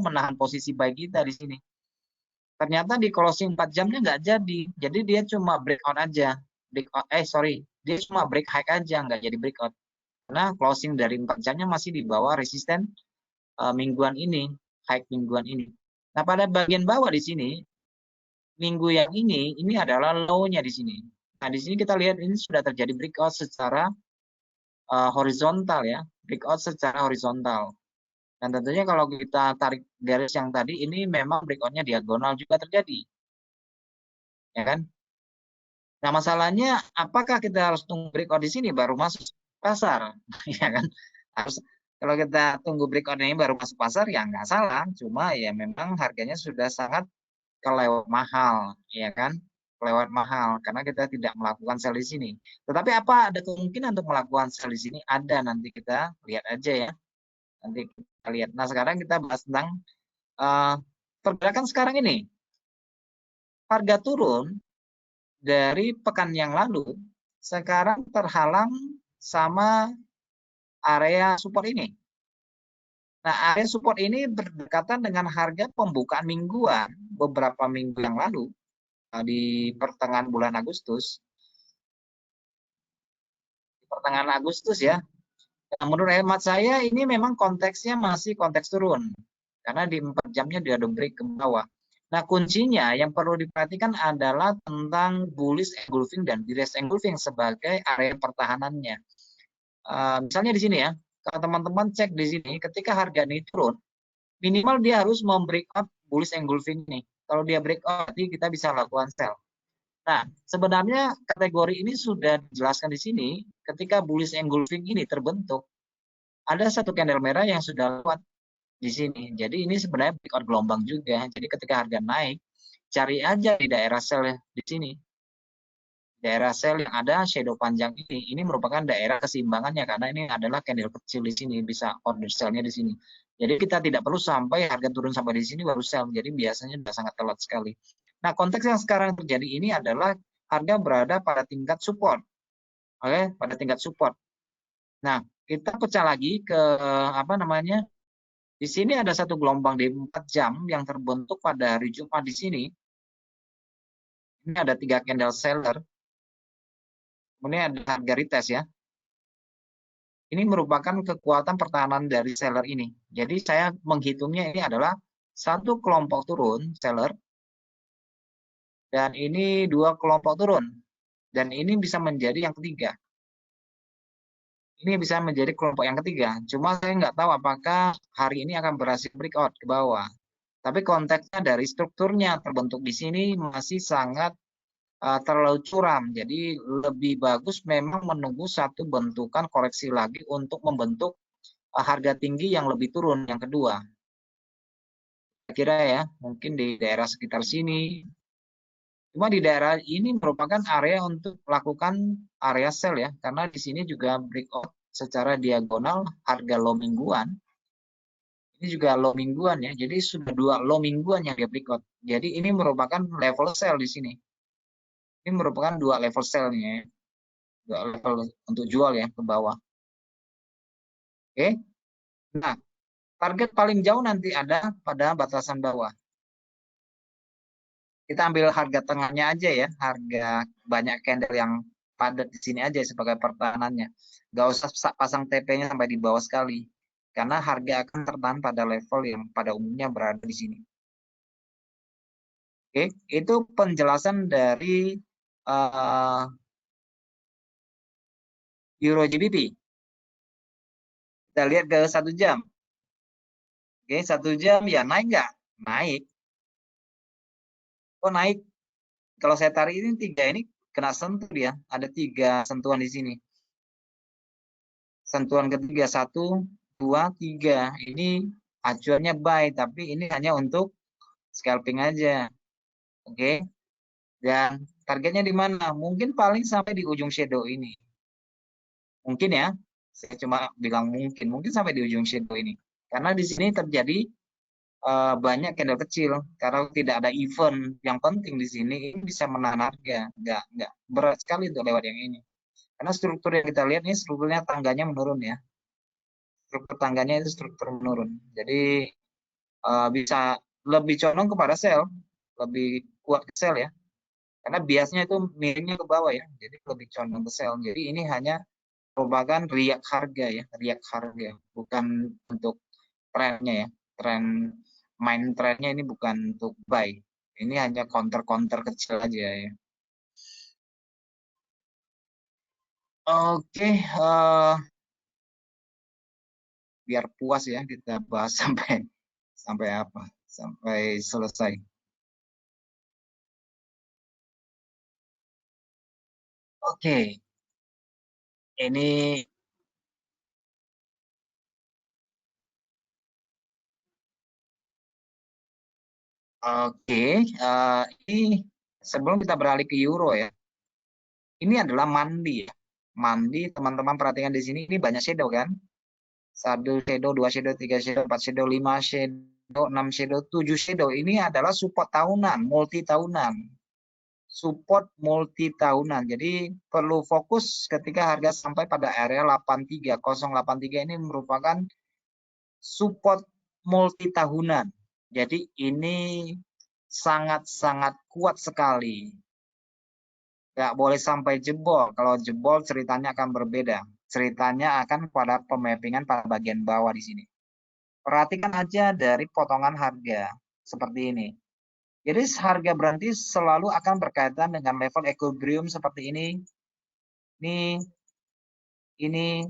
menahan posisi buy kita di sini. Ternyata di closing 4 jamnya nggak jadi. Jadi dia cuma breakout aja. Dia cuma break high aja, nggak jadi breakout. Karena closing dari 4 jamnya masih di bawah resisten mingguan ini, high mingguan ini. Nah, pada bagian bawah di sini, minggu yang ini adalah low-nya di sini. Nah, di sini kita lihat ini sudah terjadi breakout secara horizontal ya, breakout secara horizontal. Dan tentunya kalau kita tarik garis yang tadi, ini memang breakout-nya diagonal juga terjadi. Ya kan? Nah, masalahnya apakah kita harus tunggu breakout di sini baru masuk pasar? Ya kan? Harus, kalau kita tunggu breakout ini baru masuk pasar ya nggak salah, cuma ya memang harganya sudah sangat kelewat mahal, ya kan? Kelewat mahal karena kita tidak melakukan sell di sini. Tetapi apa ada kemungkinan untuk melakukan sell di sini? Ada, nanti kita lihat aja ya. Nanti kita lihat. Nah, sekarang kita bahas tentang pergerakan sekarang ini. Harga turun dari pekan yang lalu, sekarang terhalang sama area support ini. Nah, area support ini berdekatan dengan harga pembukaan mingguan beberapa minggu yang lalu di pertengahan bulan Agustus. Di pertengahan Agustus ya. Nah, menurut hemat saya ini memang konteksnya masih konteks turun. Karena di 4 jamnya dia ada break ke bawah. Nah, kuncinya yang perlu diperhatikan adalah tentang bullish engulfing dan bearish engulfing sebagai area pertahanannya. Misalnya di sini ya, kalau teman-teman cek di sini, ketika harga ini turun, minimal dia harus membreakout bullish engulfing ini. Kalau dia breakout, kita bisa lakukan sell. Nah, sebenarnya kategori ini sudah dijelaskan di sini, ketika bullish engulfing ini terbentuk, ada satu candle merah yang sudah lewat di sini. Jadi ini sebenarnya breakout gelombang juga. Jadi ketika harga naik, cari aja di daerah sell di sini. daerah sell yang ada shadow panjang ini merupakan daerah keseimbangannya karena ini adalah candle kecil di sini, bisa order sell-nya di sini. Jadi kita tidak perlu sampai harga turun sampai di sini baru sell. Jadi biasanya sudah sangat telat sekali. Nah, konteks yang sekarang terjadi ini adalah harga berada pada tingkat support. Oke, pada tingkat support. Nah, kita pecah lagi ke apa namanya? Di sini ada satu gelombang di 4 jam yang terbentuk pada hari Jumat di sini. Ini ada 3 candle seller. Kemudian ada harga retest ya. Ini merupakan kekuatan pertahanan dari seller ini. Jadi saya menghitungnya ini adalah satu kelompok turun seller dan ini 2 kelompok turun. Dan ini bisa menjadi yang ketiga. Ini bisa menjadi kelompok yang ketiga. Cuma saya nggak tahu apakah hari ini akan berhasil breakout ke bawah. Tapi konteksnya dari strukturnya terbentuk di sini masih sangat terlalu curam. Jadi lebih bagus memang menunggu satu bentukan koreksi lagi untuk membentuk harga tinggi yang lebih turun yang kedua. Kira ya, mungkin di daerah sekitar sini. Cuma di daerah ini merupakan area untuk melakukan area sell ya, karena di sini juga breakout secara diagonal harga low mingguan. Ini juga low mingguan ya, jadi sudah 2 low mingguan yang dia breakout. Jadi ini merupakan level sell di sini. Ini merupakan 2 level sell-nya ya. 2 level untuk jual ya ke bawah. Oke. Nah, target paling jauh nanti ada pada batasan bawah. Kita ambil harga tengahnya aja ya, harga banyak candle yang padat di sini aja sebagai pertahanannya. Nggak usah pasang TP-nya sampai di bawah sekali, karena harga akan tertahan pada level yang pada umumnya berada di sini. Oke, itu penjelasan dari Euro GBP. Kita lihat ke 1 jam. Oke, 1 jam ya naik nggak? Naik. Oh naik. Kalau saya tarik ini 3 ini kena sentuh dia. Ada 3 sentuhan di sini. Sentuhan ketiga 1, 2, 3. Ini acuannya buy, tapi ini hanya untuk scalping aja. Oke. Dan targetnya di mana? Mungkin paling sampai di ujung shadow ini. Mungkin ya. Saya cuma bilang mungkin sampai di ujung shadow ini. Karena di sini terjadi banyak candle kecil. Karena tidak ada event yang penting di sini, ini bisa menahan harga. Nggak berat sekali untuk lewat yang ini. Karena struktur yang kita lihat ini strukturnya tangganya menurun ya. Struktur tangganya itu struktur menurun. Jadi bisa lebih condong kepada sell, lebih kuat ke sell ya. Karena biasanya itu miringnya ke bawah ya. Jadi lebih condong ke sell. Jadi ini hanya merupakan riak harga ya, riak harga, bukan untuk trennya ya. Main trennya ini bukan untuk buy. Ini hanya counter-counter kecil aja ya. Oke, biar puas ya kita bahas sampai apa? Sampai selesai. Oke, ini oke. Ini sebelum kita beralih ke euro ya, ini adalah mandi ya. Mandi teman-teman perhatikan di sini ini banyak shadow kan? 1 shadow, 2 shadow, 3 shadow, 4 shadow, 5 shadow, 6 shadow, 7 shadow. Ini adalah support tahunan, multi tahunan. Support multi tahunan. Jadi perlu fokus ketika harga sampai pada area 83, 083 ini merupakan support multi tahunan. Jadi ini sangat-sangat kuat sekali. Nggak boleh sampai jebol. Kalau jebol ceritanya akan berbeda. Ceritanya akan pada pemappingan pada bagian bawah di sini. Perhatikan aja dari potongan harga seperti ini. Jadi harga berhenti selalu akan berkaitan dengan level equilibrium seperti ini. Ini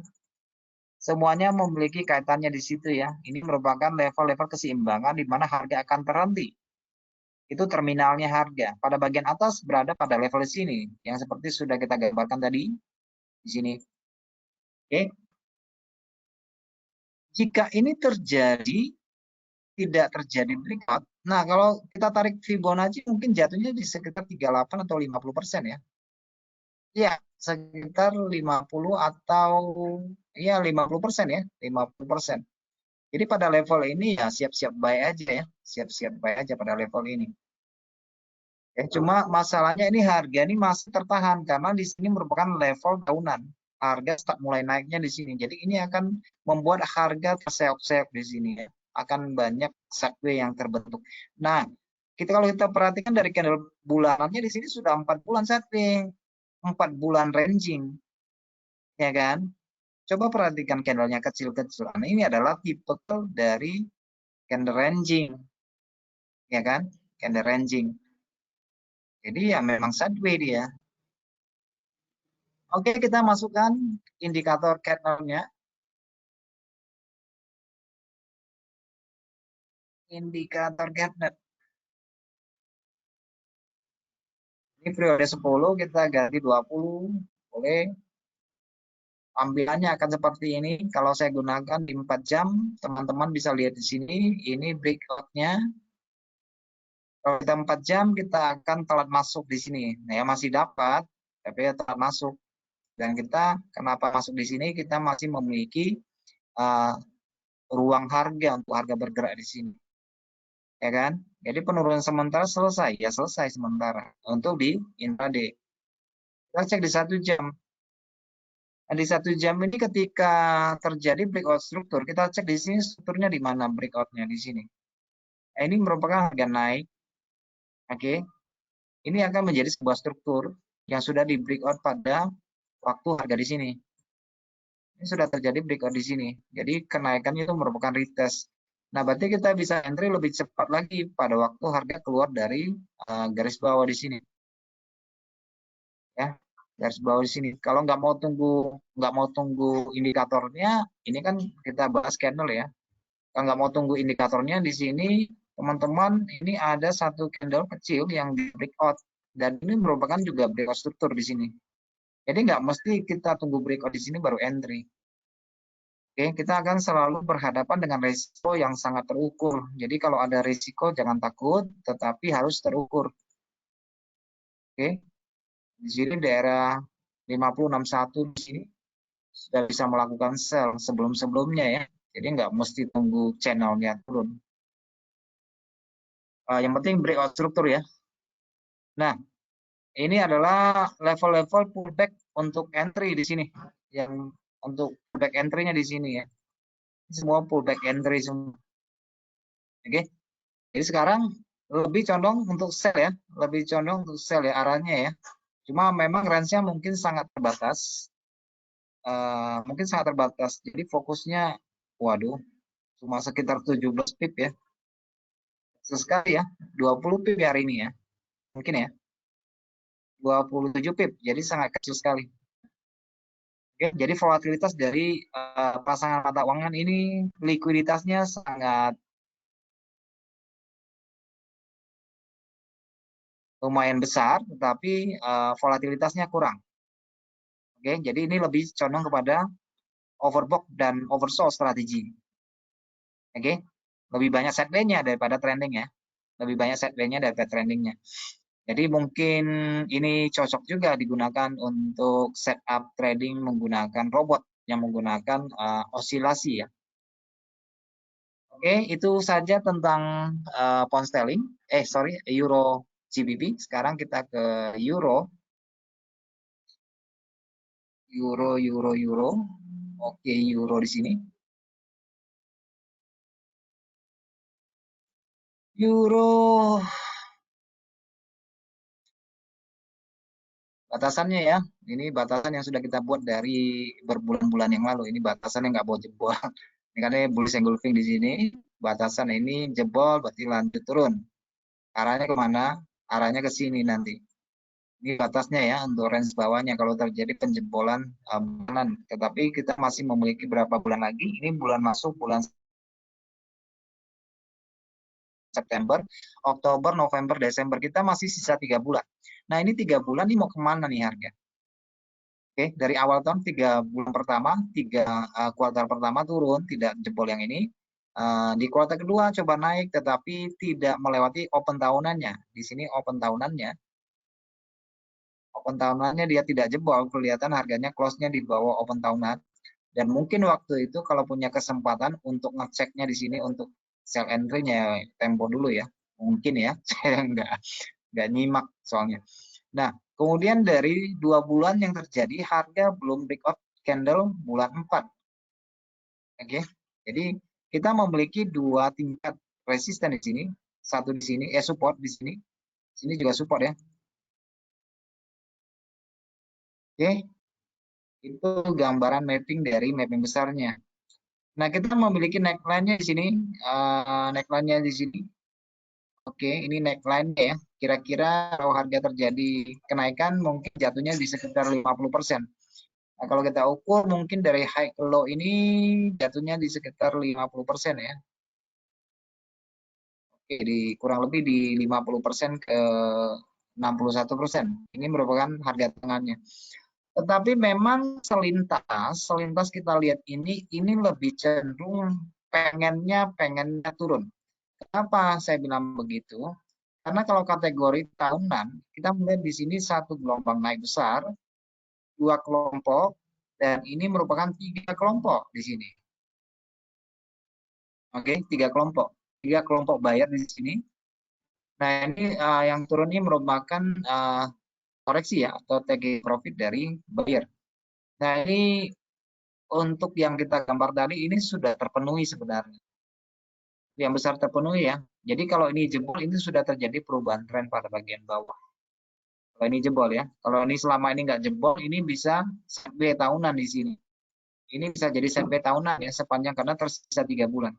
semuanya memiliki kaitannya di situ ya. Ini merupakan level-level keseimbangan di mana harga akan terhenti. Itu terminalnya harga. Pada bagian atas berada pada level sini yang seperti sudah kita gambarkan tadi di sini. Oke. Jika ini terjadi tidak terjadi breakout. Nah, kalau kita tarik Fibonacci mungkin jatuhnya di sekitar 38 atau 50% ya. Ya, sekitar 50 atau ya 50% ya, 50%. Jadi pada level ini ya siap-siap buy aja ya, siap-siap buy aja pada level ini. Ya, cuma masalahnya ini harga ini masih tertahan karena di sini merupakan level tahunan. Harga start mulai naiknya di sini. Jadi ini akan membuat harga terseok-seok di sini ya. Akan banyak sideways yang terbentuk. Nah, kalau kita perhatikan dari candle bulanannya di sini sudah 4 bulan sideways, 4 bulan ranging, ya kan? Coba perhatikan candlenya kecil-kecil. Nah, ini adalah tipe dari candle ranging, ya kan? Candle ranging. Jadi ya memang sideways dia. Oke, kita masukkan indikator candlenya. Indikator candle. Ini periode 10, kita ganti 20. Boleh. Ambilannya akan seperti ini. Kalau saya gunakan di 4 jam, teman-teman bisa lihat di sini. Ini breakout-nya. Kalau kita 4 jam, kita akan telat masuk di sini. Nah, ya masih dapat, tapi ya telat masuk. Dan kita kenapa masuk di sini? Kita masih memiliki ruang harga untuk harga bergerak di sini, ya kan? Jadi penurunan sementara selesai, ya selesai sementara untuk di intraday. Kita cek di 1 jam. Nah, di 1 jam ini ketika terjadi breakout struktur, kita cek di sini strukturnya di mana breakoutnya di sini. Nah, ini merupakan harga naik, oke? Ini akan menjadi sebuah struktur yang sudah di breakout pada waktu harga di sini. Ini sudah terjadi breakout di sini. Jadi kenaikannya itu merupakan retest. Nah, berarti kita bisa entry lebih cepat lagi pada waktu harga keluar dari garis bawah di sini. Ya, garis bawah di sini. Kalau nggak mau tunggu indikatornya, ini kan kita bahas candle ya. Kalau nggak mau tunggu indikatornya di sini, teman-teman, ini ada satu candle kecil yang di breakout dan ini merupakan juga breakout struktur di sini. Jadi nggak mesti kita tunggu breakout di sini baru entry. Oke, kita akan selalu berhadapan dengan risiko yang sangat terukur. Jadi kalau ada risiko jangan takut, tetapi harus terukur. Oke, di sini daerah 5061 di sini sudah bisa melakukan sell sebelum-sebelumnya ya. Jadi nggak mesti tunggu channelnya turun. Yang penting breakout struktur ya. Nah, ini adalah level-level pullback untuk entry di sini. Yang untuk pullback entry-nya di sini ya. Semua pullback entry semua. Oke. Jadi sekarang lebih condong untuk sell ya. Lebih condong untuk sell ya arahnya ya. Cuma memang range-nya mungkin sangat terbatas. Mungkin sangat terbatas. Jadi fokusnya, waduh, cuma sekitar 17 pip ya. Sesekali ya, 20 pip ya hari ini ya. Mungkin ya. 27 pip, jadi sangat kecil sekali. Oke, jadi volatilitas dari pasangan mata uangan ini likuiditasnya sangat lumayan besar, tetapi volatilitasnya kurang. Oke, jadi ini lebih condong kepada overbought dan oversold strategi. Oke, lebih banyak sideways-nya daripada trending ya. Lebih banyak sideways-nya daripada trendingnya. Jadi mungkin ini cocok juga digunakan untuk setup trading menggunakan robot yang menggunakan osilasi ya. Oke, itu saja tentang pound sterling. Euro GBP. Sekarang kita ke euro. Euro. Oke, euro di sini. Euro batasannya ya. Ini batasan yang sudah kita buat dari berbulan-bulan yang lalu. Ini batasan yang nggak mau jebol. Ini karena bullish engulfing di sini. Batasan ini jebol berarti lanjut turun. Arahnya kemana? Arahnya ke sini nanti. Ini batasnya ya untuk range bawahnya kalau terjadi penjebolan bulanan. Tetapi kita masih memiliki berapa bulan lagi? Ini bulan masuk bulan September, Oktober, November, Desember. Kita masih sisa 3 bulan. Nah ini 3 bulan ini mau kemana nih harga? Oke, dari awal tahun 3 bulan pertama, 3 kuartal pertama turun, tidak jebol yang ini. Di kuartal kedua coba naik, tetapi tidak melewati open tahunannya. Di sini open tahunannya open tahunannya dia tidak jebol, kelihatan harganya close-nya di bawah open tahunan. Dan mungkin waktu itu kalau punya kesempatan untuk ngeceknya di sini untuk sell entry-nya tempo dulu ya. Mungkin ya, saya nggak nyimak soalnya. Nah, kemudian dari 2 bulan yang terjadi, harga belum breakout candle bulan 4. Oke, jadi kita memiliki 2 tingkat resisten di sini, satu di sini, support di sini, sini juga support ya. Oke, itu gambaran mapping dari mapping besarnya. Nah, kita memiliki neckline-nya di sini, neckline-nya di sini. Oke, ini neckline-nya ya. Kira-kira kalau harga terjadi kenaikan mungkin jatuhnya di sekitar 50%. Nah, kalau kita ukur mungkin dari high ke low ini jatuhnya di sekitar 50% ya. Oke, kurang lebih di 50% ke 61%. Ini merupakan harga tengahnya. Tetapi memang selintas kita lihat ini lebih cenderung pengennya turun. Kenapa saya bilang begitu? Karena kalau kategori tahunan, kita melihat di sini satu gelombang naik besar, 2 kelompok, dan ini merupakan 3 kelompok di sini. Oke, 3 kelompok. 3 kelompok buyer di sini. Nah, ini yang turun ini merupakan koreksi ya, atau taking profit dari buyer. Nah, ini untuk yang kita gambar tadi ini sudah terpenuhi sebenarnya. Yang besar terpenuhi ya. Jadi kalau ini jebol, ini sudah terjadi perubahan tren pada bagian bawah. Kalau ini jebol ya. Kalau ini selama ini nggak jebol, ini bisa sampai tahunan di sini. Ini bisa jadi sampai tahunan ya, sepanjang karena tersisa 3 bulan.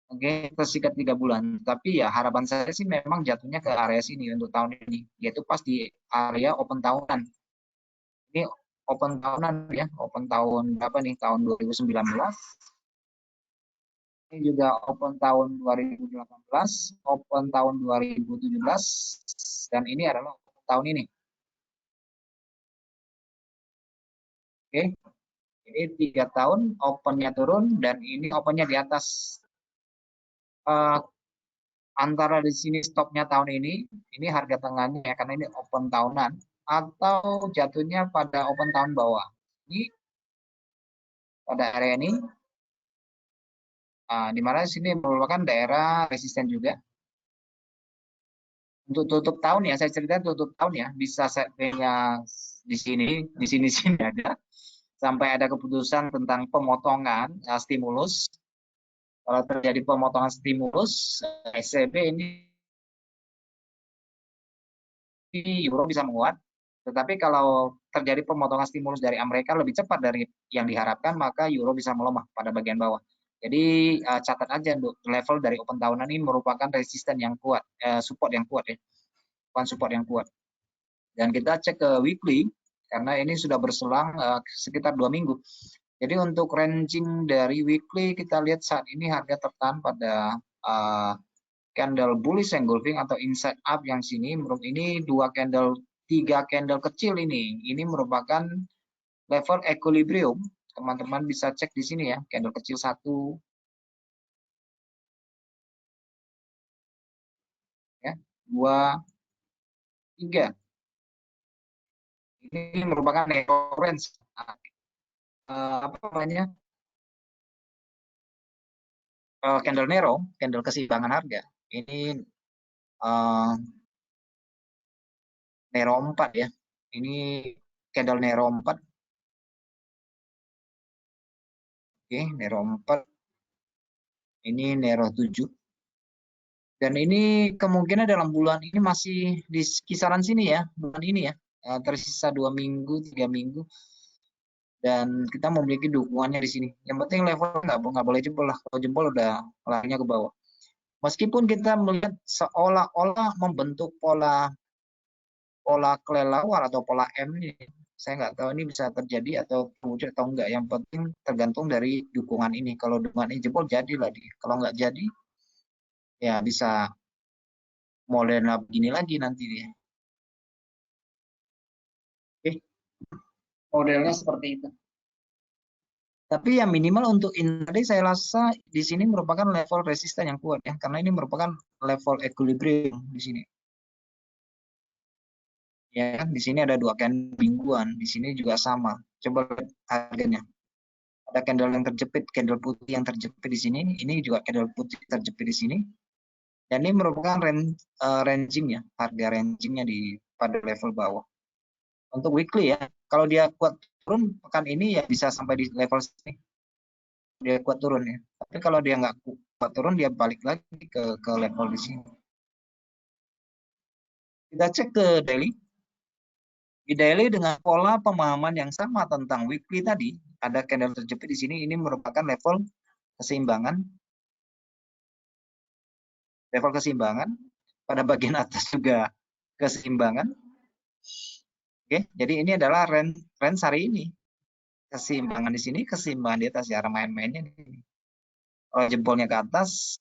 Oke, tersisa 3 bulan. Tapi ya harapan saya sih memang jatuhnya ke area sini untuk tahun ini, yaitu pas di area open tahunan. Ini open tahunan ya, open tahun berapa nih? Tahun 2019. Ini juga open tahun 2018, open tahun 2017, dan ini adalah open tahun ini. Oke, ini 3 tahun opennya turun dan ini opennya di atas. Antara di sini stopnya tahun ini harga tengahnya ya, karena ini open tahunan, atau jatuhnya pada open tahun bawah. Ini pada area ini, di mana sini merupakan daerah resisten juga. Untuk tutup tahun ya, saya cerita tutup tahun ya, bisa setnya di sini sini ada, sampai ada keputusan tentang pemotongan stimulus. Kalau terjadi pemotongan stimulus, ECB ini euro bisa menguat. Tetapi kalau terjadi pemotongan stimulus dari Amerika lebih cepat dari yang diharapkan, maka euro bisa melemah pada bagian bawah. Jadi catat aja level dari open tahunan ini merupakan resisten yang kuat, support yang kuat ya, bukan support yang kuat. Dan kita cek ke weekly karena ini sudah berselang sekitar 2 minggu. Jadi untuk ranging dari weekly kita lihat saat ini harga tertahan pada candle bullish engulfing atau inside up yang sini, ini 3 candle kecil ini merupakan level equilibrium. Teman-teman bisa cek di sini ya, candle kecil 1 ya, 2, 3. Ini merupakan range apa namanya? Candle narrow, candle keseimbangan harga. Ini narrow 4 ya. Ini candle narrow 4. Oke, narrow 4. Ini narrow 7. Dan ini kemungkinan dalam bulan ini masih di kisaran sini ya, bulan ini ya. Tersisa 2 minggu, 3 minggu. Dan kita memiliki dukungannya di sini. Yang penting level nggak boleh jebol lah. Kalau jebol udah larinya ke bawah. Meskipun kita melihat seolah-olah membentuk pola kelelawar atau pola M ini, saya nggak tahu ini bisa terjadi atau wujud atau enggak. Yang penting tergantung dari dukungan ini. Kalau dukungan ini jebol jadilah dia. Kalau nggak jadi, ya bisa modelnya begini lagi nanti dia. Oke, modelnya seperti itu. Tapi yang minimal untuk intraday saya rasa di sini merupakan level resisten yang kuat ya, karena ini merupakan level equilibrium di sini. Ya kan, di sini ada dua candle mingguan, di sini juga sama. Coba lihat harganya. Ada candle yang terjepit, candle putih yang terjepit di sini. Ini juga candle putih terjepit di sini. Dan ini merupakan ranging ya, harga rangingnya di pada level bawah. Untuk weekly ya, kalau dia kuat turun pekan ini ya bisa sampai di level sini. Dia kuat turun ya. Tapi kalau dia nggak kuat turun, dia balik lagi ke level di sini. Kita cek ke daily. Di daily dengan pola pemahaman yang sama tentang weekly tadi, ada candle terjepit di sini, ini merupakan level keseimbangan. Level keseimbangan. Pada bagian atas juga keseimbangan. Oke, jadi ini adalah range hari ini. Keseimbangan di sini, keseimbangan di atas, cara main-mainnya di sini. Kalau jempolnya ke atas,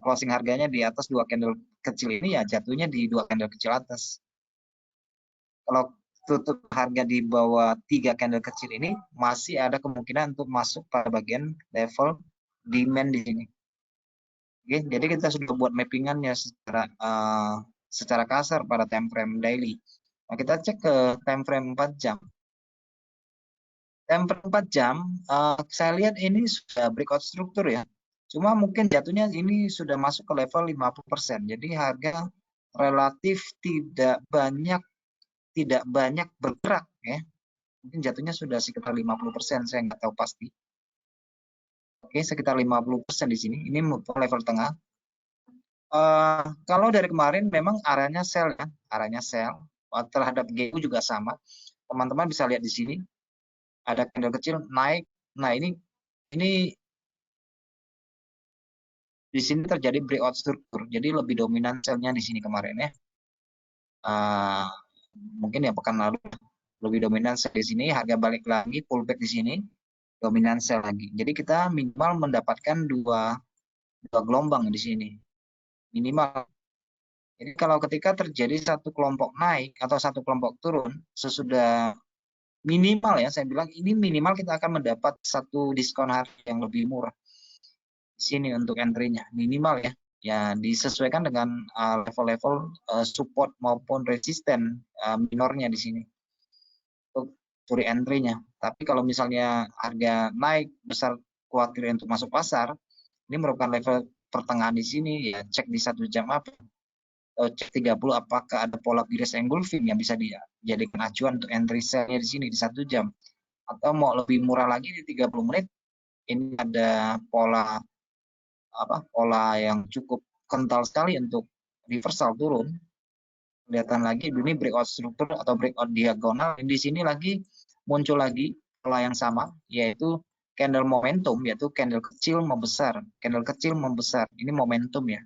closing harganya di atas dua candle kecil ini, ya jatuhnya di dua candle kecil atas. Kalau tutup harga di bawah tiga candle kecil ini, masih ada kemungkinan untuk masuk pada bagian level demand di sini. Oke, jadi kita sudah buat mappingannya secara kasar pada time frame daily. Nah, kita cek ke time frame 4 jam. Time frame 4 jam, saya lihat ini sudah breakout struktur ya. Cuma mungkin jatuhnya ini sudah masuk ke level 50%. Jadi harga relatif tidak banyak bergerak ya. Mungkin jatuhnya sudah sekitar 50%, saya nggak tahu pasti. Oke, sekitar 50% di sini. Ini level tengah. Kalau dari kemarin memang arahnya sell ya, arahnya sell. Terhadap GU juga sama. Teman-teman bisa lihat di sini ada candle kecil naik. Nah, ini di sini terjadi breakout struktur. Jadi lebih dominan sell-nya di sini kemarin ya. Mungkin ya pekan lalu lebih dominan sell di sini, harga balik lagi pullback di sini, dominan sell lagi. Jadi kita minimal mendapatkan dua gelombang di sini. Minimal. Jadi kalau ketika terjadi satu kelompok naik atau satu kelompok turun, sesudah minimal ya, saya bilang ini minimal kita akan mendapat satu diskon harga yang lebih murah di sini untuk entry-nya, minimal ya. Ya disesuaikan dengan level-level support maupun resisten minornya di sini untuk curi entry-nya. Tapi kalau misalnya harga naik besar khawatir untuk masuk pasar, ini merupakan level pertengahan di sini ya, cek di 1 jam apa, cek 30 apakah ada pola bearish engulfing yang bisa dijadikan acuan untuk entry sell-nya di sini di 1 jam, atau mau lebih murah lagi di 30 menit ini ada pola yang cukup kental sekali untuk reversal turun. Kelihatan lagi ini breakout struktur atau breakout diagonal. Di sini lagi muncul lagi pola yang sama, yaitu candle momentum, yaitu candle kecil membesar, candle kecil membesar. Ini momentum ya.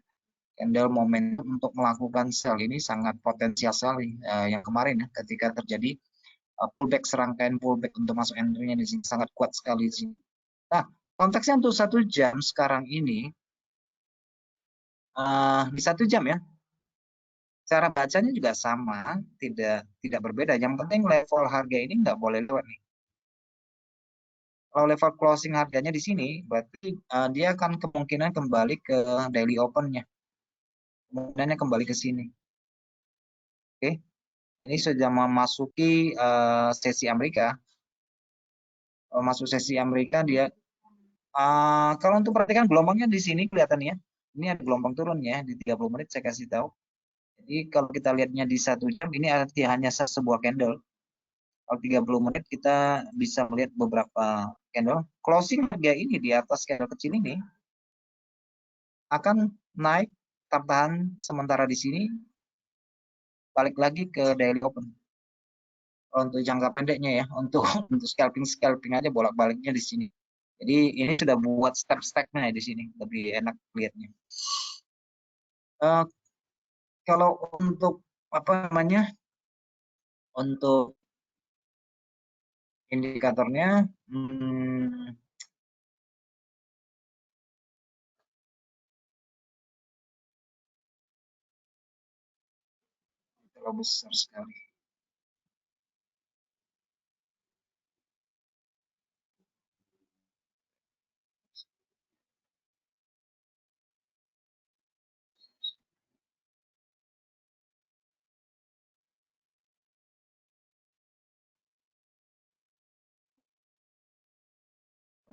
Candle momentum untuk melakukan sell ini sangat potensial sekali yang kemarin ya, ketika terjadi pullback, serangkaian pullback untuk masuk entry-nya di sini sangat kuat sekali di sini. Nah, konteksnya untuk 1 jam sekarang ini di 1 jam ya, cara bacanya juga sama, tidak berbeda. Yang penting level harga ini nggak boleh lewat nih. Kalau level closing harganya di sini, berarti dia akan kemungkinan kembali ke daily open-nya. Kemungkinannya kembali ke sini. Oke, ini sudah memasuki sesi Amerika. Masuk sesi Amerika dia, kalau untuk perhatikan gelombangnya di sini kelihatan ya. Ini ada gelombang turun ya di 30 menit saya kasih tahu. Jadi kalau kita lihatnya di 1 jam ini artinya hanya sebuah candle. Kalau 30 menit kita bisa melihat beberapa candle. Closing harga ini di atas candle kecil ini akan naik, tertahan sementara di sini, balik lagi ke daily open. Untuk jangka pendeknya ya, untuk scalping aja bolak-baliknya di sini. Jadi ini sudah buat step-stepnya di sini, lebih enak lihatnya. Kalau untuk apa namanya, untuk indikatornya, terlalu besar sekali.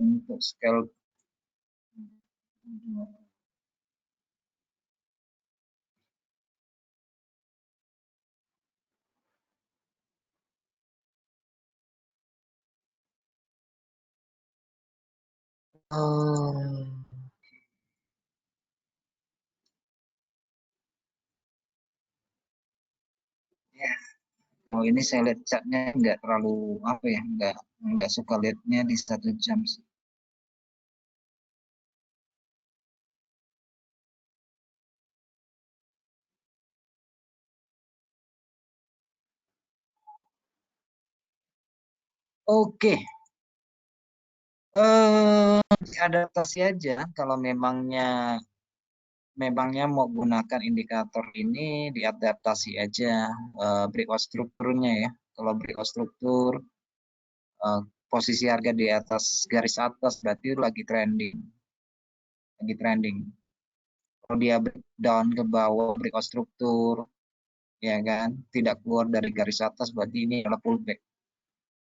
untuk scale. Oh, ya. Oh, ini saya lihat chatnya nggak terlalu apa ya, nggak suka lihatnya di 1 jam sih. Oke, adaptasi aja kalau memangnya mau gunakan indikator ini diadaptasi aja breakout strukturnya ya. Kalau breakout struktur eh, posisi harga di atas garis atas berarti lagi trending. Kalau dia down ke bawah breakout struktur ya kan tidak keluar dari garis atas berarti ini adalah pullback.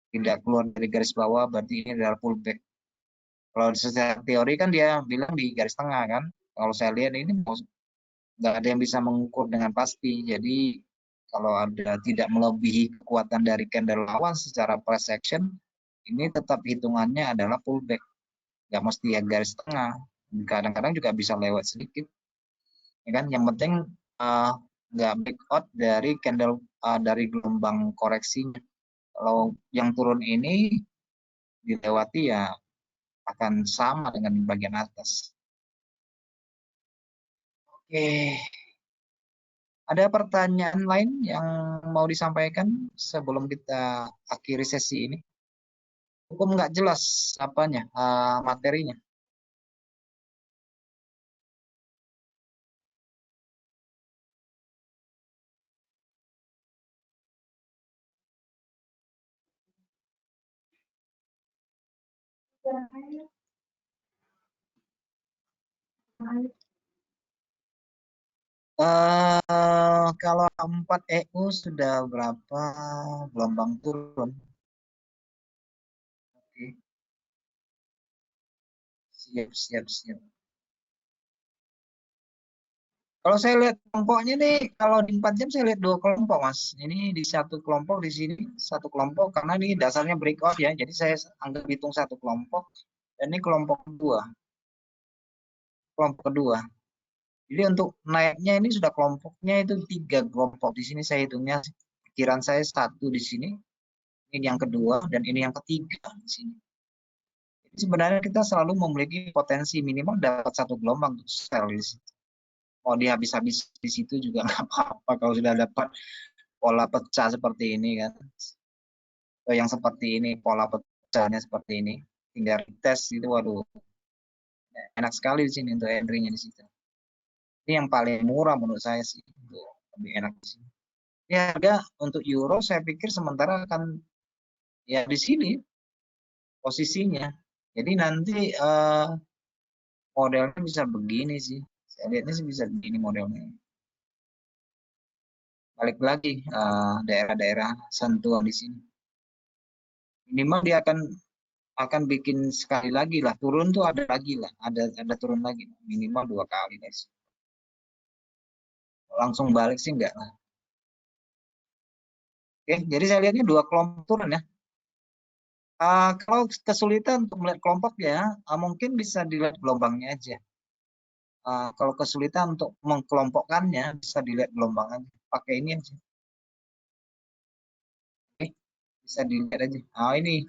Tidak keluar dari garis bawah berarti ini adalah pullback. Kalau secara teori kan dia bilang di garis tengah kan. Kalau saya lihat ini nggak ada yang bisa mengukur dengan pasti. Jadi kalau ada tidak melebihi kekuatan dari candle lawan secara price action, ini tetap hitungannya adalah pullback. Nggak mesti ya garis tengah. Kadang-kadang juga bisa lewat sedikit. Ya kan? Yang penting nggak breakout dari candle dari gelombang koreksinya. Kalau yang turun ini dilewati ya akan sama dengan bagian atas. Oke, ada pertanyaan lain yang mau disampaikan sebelum kita akhiri sesi ini? Hukum nggak jelas apanya, materinya. Kalau 4 EU sudah berapa gelombang turun? Oke, siap, siap, siap. Kalau saya lihat kelompoknya nih, kalau di 4 jam saya lihat 2 kelompok, Mas. Ini di satu kelompok, di sini satu kelompok, karena ini dasarnya breakout ya. Jadi saya anggap hitung satu kelompok, dan ini kelompok kedua. Kelompok kedua. Jadi untuk naiknya ini sudah kelompoknya itu 3 kelompok. Di sini saya hitungnya, pikiran saya satu di sini, ini yang kedua, dan ini yang ketiga di sini. Jadi sebenarnya kita selalu memiliki potensi minimal dapat satu gelombang untuk sell di situ. Mau dia habis-habis di situ juga nggak apa-apa kalau sudah dapat pola pecah seperti ini kan. Atau yang seperti ini, pola pecahnya seperti ini. Tinggal tes itu, waduh, enak sekali di sini untuk entry-nya di situ. Ini yang paling murah menurut saya sih, lebih enak di sini. Ya, harga untuk euro saya pikir sementara akan ya di sini posisinya. Jadi nanti modelnya bisa begini sih. Saya lihatnya sih bisa begini modelnya. Balik lagi daerah-daerah sentuhan di sini. Minimal dia akan bikin sekali lagi lah turun tuh ada lagi lah ada turun lagi minimal 2 kali guys. Langsung balik sih enggak lah. Oke, jadi saya lihatnya 2 kelompok turun ya. Kalau kesulitan untuk melihat kelompoknya, mungkin bisa dilihat gelombangnya aja. Kalau kesulitan untuk mengkelompokkannya, bisa dilihat gelombangnya. Pakai ini aja. Oke, bisa dilihat aja. Ini.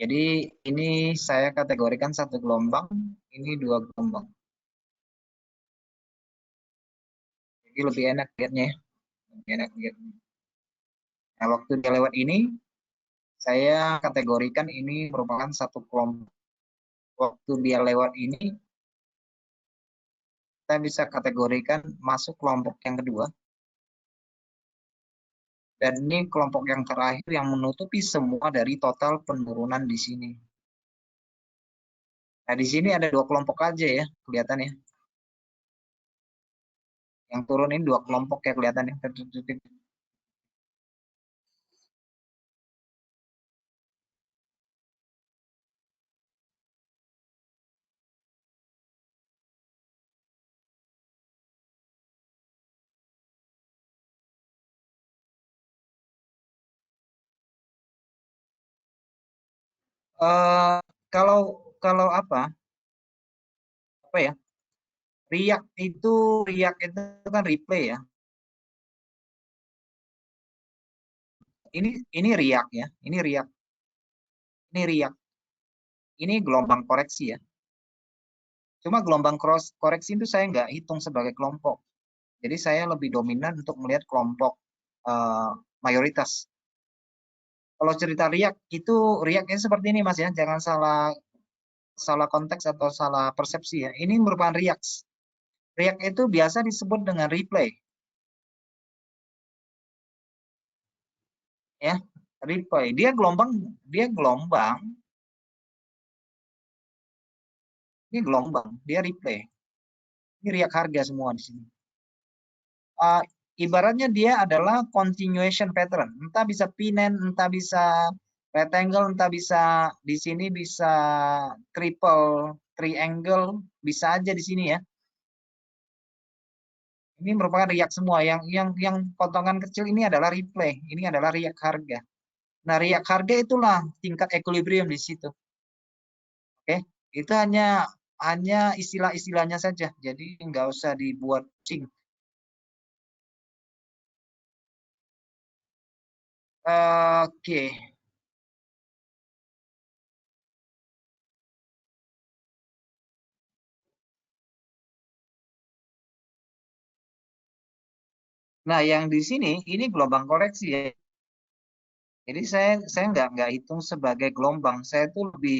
Jadi ini saya kategorikan satu gelombang, ini 2 gelombang. Jadi lebih enak lihatnya ya. Lebih enak lihatnya. Nah, waktu dia lewat ini, saya kategorikan ini merupakan satu kelompok. Waktu dia lewat ini, kita bisa kategorikan masuk kelompok yang kedua. Dan ini kelompok yang terakhir yang menutupi semua dari total penurunan di sini. Nah, di sini ada 2 kelompok aja ya, kelihatannya. Yang turun ini 2 kelompok ya kelihatannya. Eh, kalau kalau apa ya? React itu kan replay ya. Ini React ya. Ini React. Ini React. Ini gelombang koreksi ya. Cuma gelombang koreksi itu saya nggak hitung sebagai kelompok. Jadi saya lebih dominan untuk melihat kelompok mayoritas. Kalau cerita React itu React-nya seperti ini Mas ya. Jangan salah konteks atau salah persepsi ya. Ini merupakan React. React itu biasa disebut dengan replay ya. Replay. Dia replay. Ini React harga semua di sini. uh, Ibaratnya dia adalah continuation pattern. Entah bisa pinen, entah bisa rectangle, entah bisa di sini bisa triangle, bisa aja di sini ya. Ini merupakan React semua. Yang potongan kecil ini adalah replay. Ini adalah React harga. Nah, React harga itulah tingkat equilibrium di situ. Oke, itu hanya istilah-istilahnya saja. Jadi nggak usah dibuat pusing. Oke. Nah, yang di sini ini gelombang koreksi ya. Jadi saya nggak hitung sebagai gelombang. Saya tuh lebih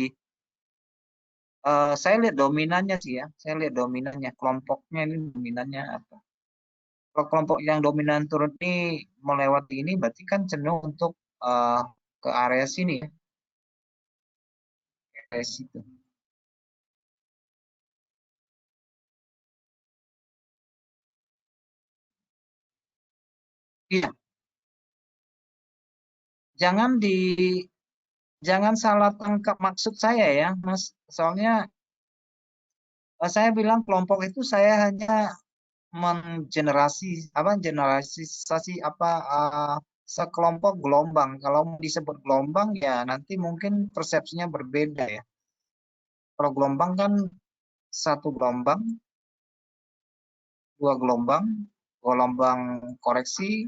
saya lihat dominannya sih ya. Saya lihat dominannya kelompoknya ini dominannya apa. Kalau kelompok yang dominan turun ini melewati ini berarti kan cenderung untuk ke area sini ya, area situ. Iya, jangan di jangan salah tangkap maksud saya ya, Mas. Soalnya saya bilang kelompok itu saya hanya generalisasi apa sekelompok gelombang. Kalau disebut gelombang ya nanti mungkin persepsinya berbeda ya. Kalau gelombang kan satu gelombang, dua gelombang, gelombang koreksi,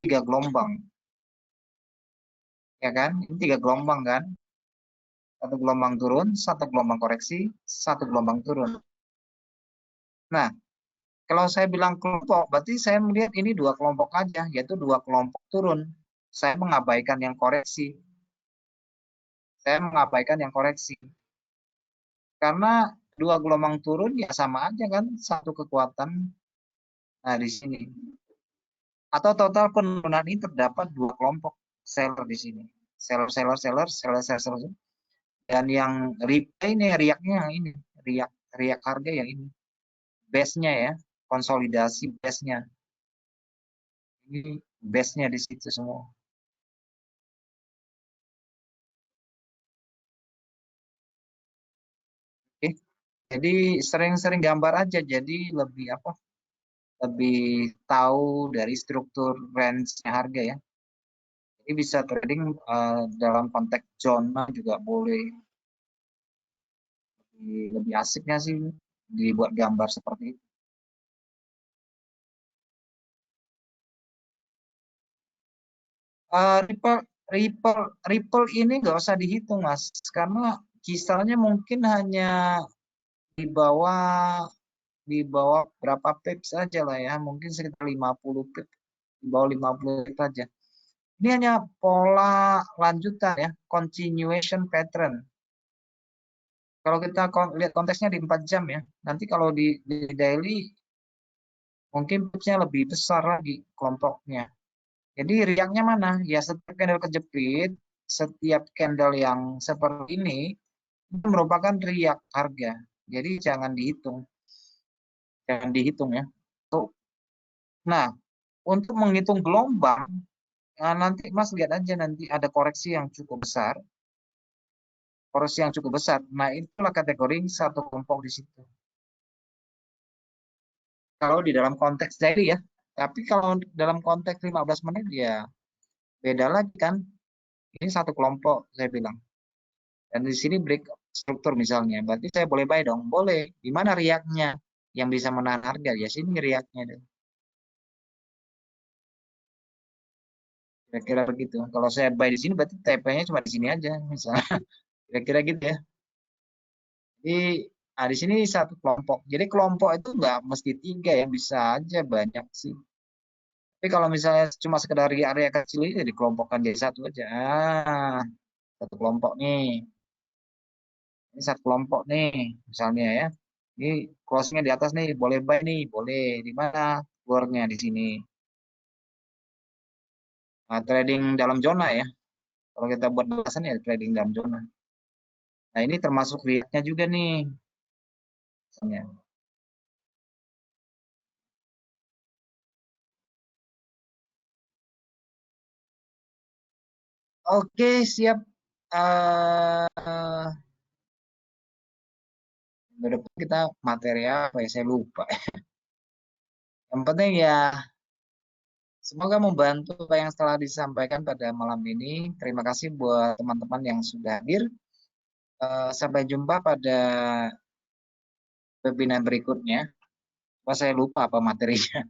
tiga gelombang, ya kan? Ini tiga gelombang kan? Satu gelombang turun, satu gelombang koreksi, satu gelombang turun. Nah, kalau saya bilang kelompok, berarti saya melihat ini dua kelompok aja, yaitu dua kelompok turun. Saya mengabaikan yang koreksi. Saya mengabaikan yang koreksi. Karena dua gelombang turun ya sama aja kan, satu kekuatan. Nah, di sini. Atau total penurunan ini terdapat dua kelompok seller di sini. Seller. Dan yang replay ini, riaknya yang ini. Riak harga yang ini. Base-nya ya, konsolidasi base-nya. Ini base-nya di situ semua. Oke. Jadi sering-sering gambar aja, jadi lebih apa? Lebih tahu dari struktur range-nya harga ya. Ini bisa trading dalam konteks zona juga boleh. Lebih asiknya sih dibuat gambar seperti itu. Ripple ini nggak usah dihitung mas, karena kisarannya mungkin hanya di bawah berapa pips saja lah ya, mungkin sekitar 50 pips, di bawah 50 pips saja. Ini hanya pola lanjutan ya, continuation pattern. Kalau kita lihat konteksnya di 4 jam ya, nanti kalau di daily mungkin pipsnya lebih besar lagi kelompoknya. Jadi riaknya mana? Ya setiap candle kejepit, setiap candle yang seperti ini itu merupakan riak harga. Jadi jangan dihitung ya. Nah, untuk menghitung gelombang, nanti Mas lihat aja nanti ada koreksi yang cukup besar. Nah, itulah kategori satu kelompok di situ. Kalau di dalam konteks daily ya. Tapi kalau dalam konteks 15 menit ya beda lagi kan. Ini satu kelompok saya bilang. Dan di sini break struktur misalnya, berarti saya boleh buy dong? Boleh. Di mana riaknya yang bisa menahan harga? Ya sini riaknya. Kira-kira begitu. Kalau saya buy di sini berarti TP-nya cuma di sini aja, misalnya. Kira-kira gitu ya. Jadi di sini satu kelompok. Jadi kelompok itu nggak mesti 3 ya, bisa aja banyak sih. Tapi kalau misalnya cuma sekedar area kecil ini dikelompokkan jadi satu aja. Satu kelompok nih. Ini satu kelompok nih, misalnya ya. Ini closing-nya di atas nih, boleh buy nih, boleh. Di mana keluarnya di sini. Nah, trading dalam zona ya. Kalau kita buat batasan ya trading dalam zona. Nah, ini termasuk riaknya juga nih. Misalnya. Oke, siap. Eh Minggu depan kita materi apa ya? Saya lupa. Yang penting ya, semoga membantu apa yang telah disampaikan pada malam ini. Terima kasih buat teman-teman yang sudah hadir. Sampai jumpa pada webinar berikutnya. Wah, saya lupa apa materinya.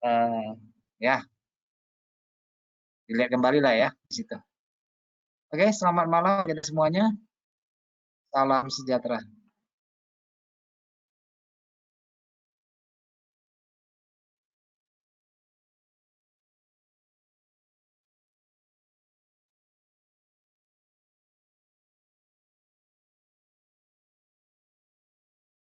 Eh, ya, dilihat kembali lah ya di situ. Oke, selamat malam kita semuanya. Salam sejahtera.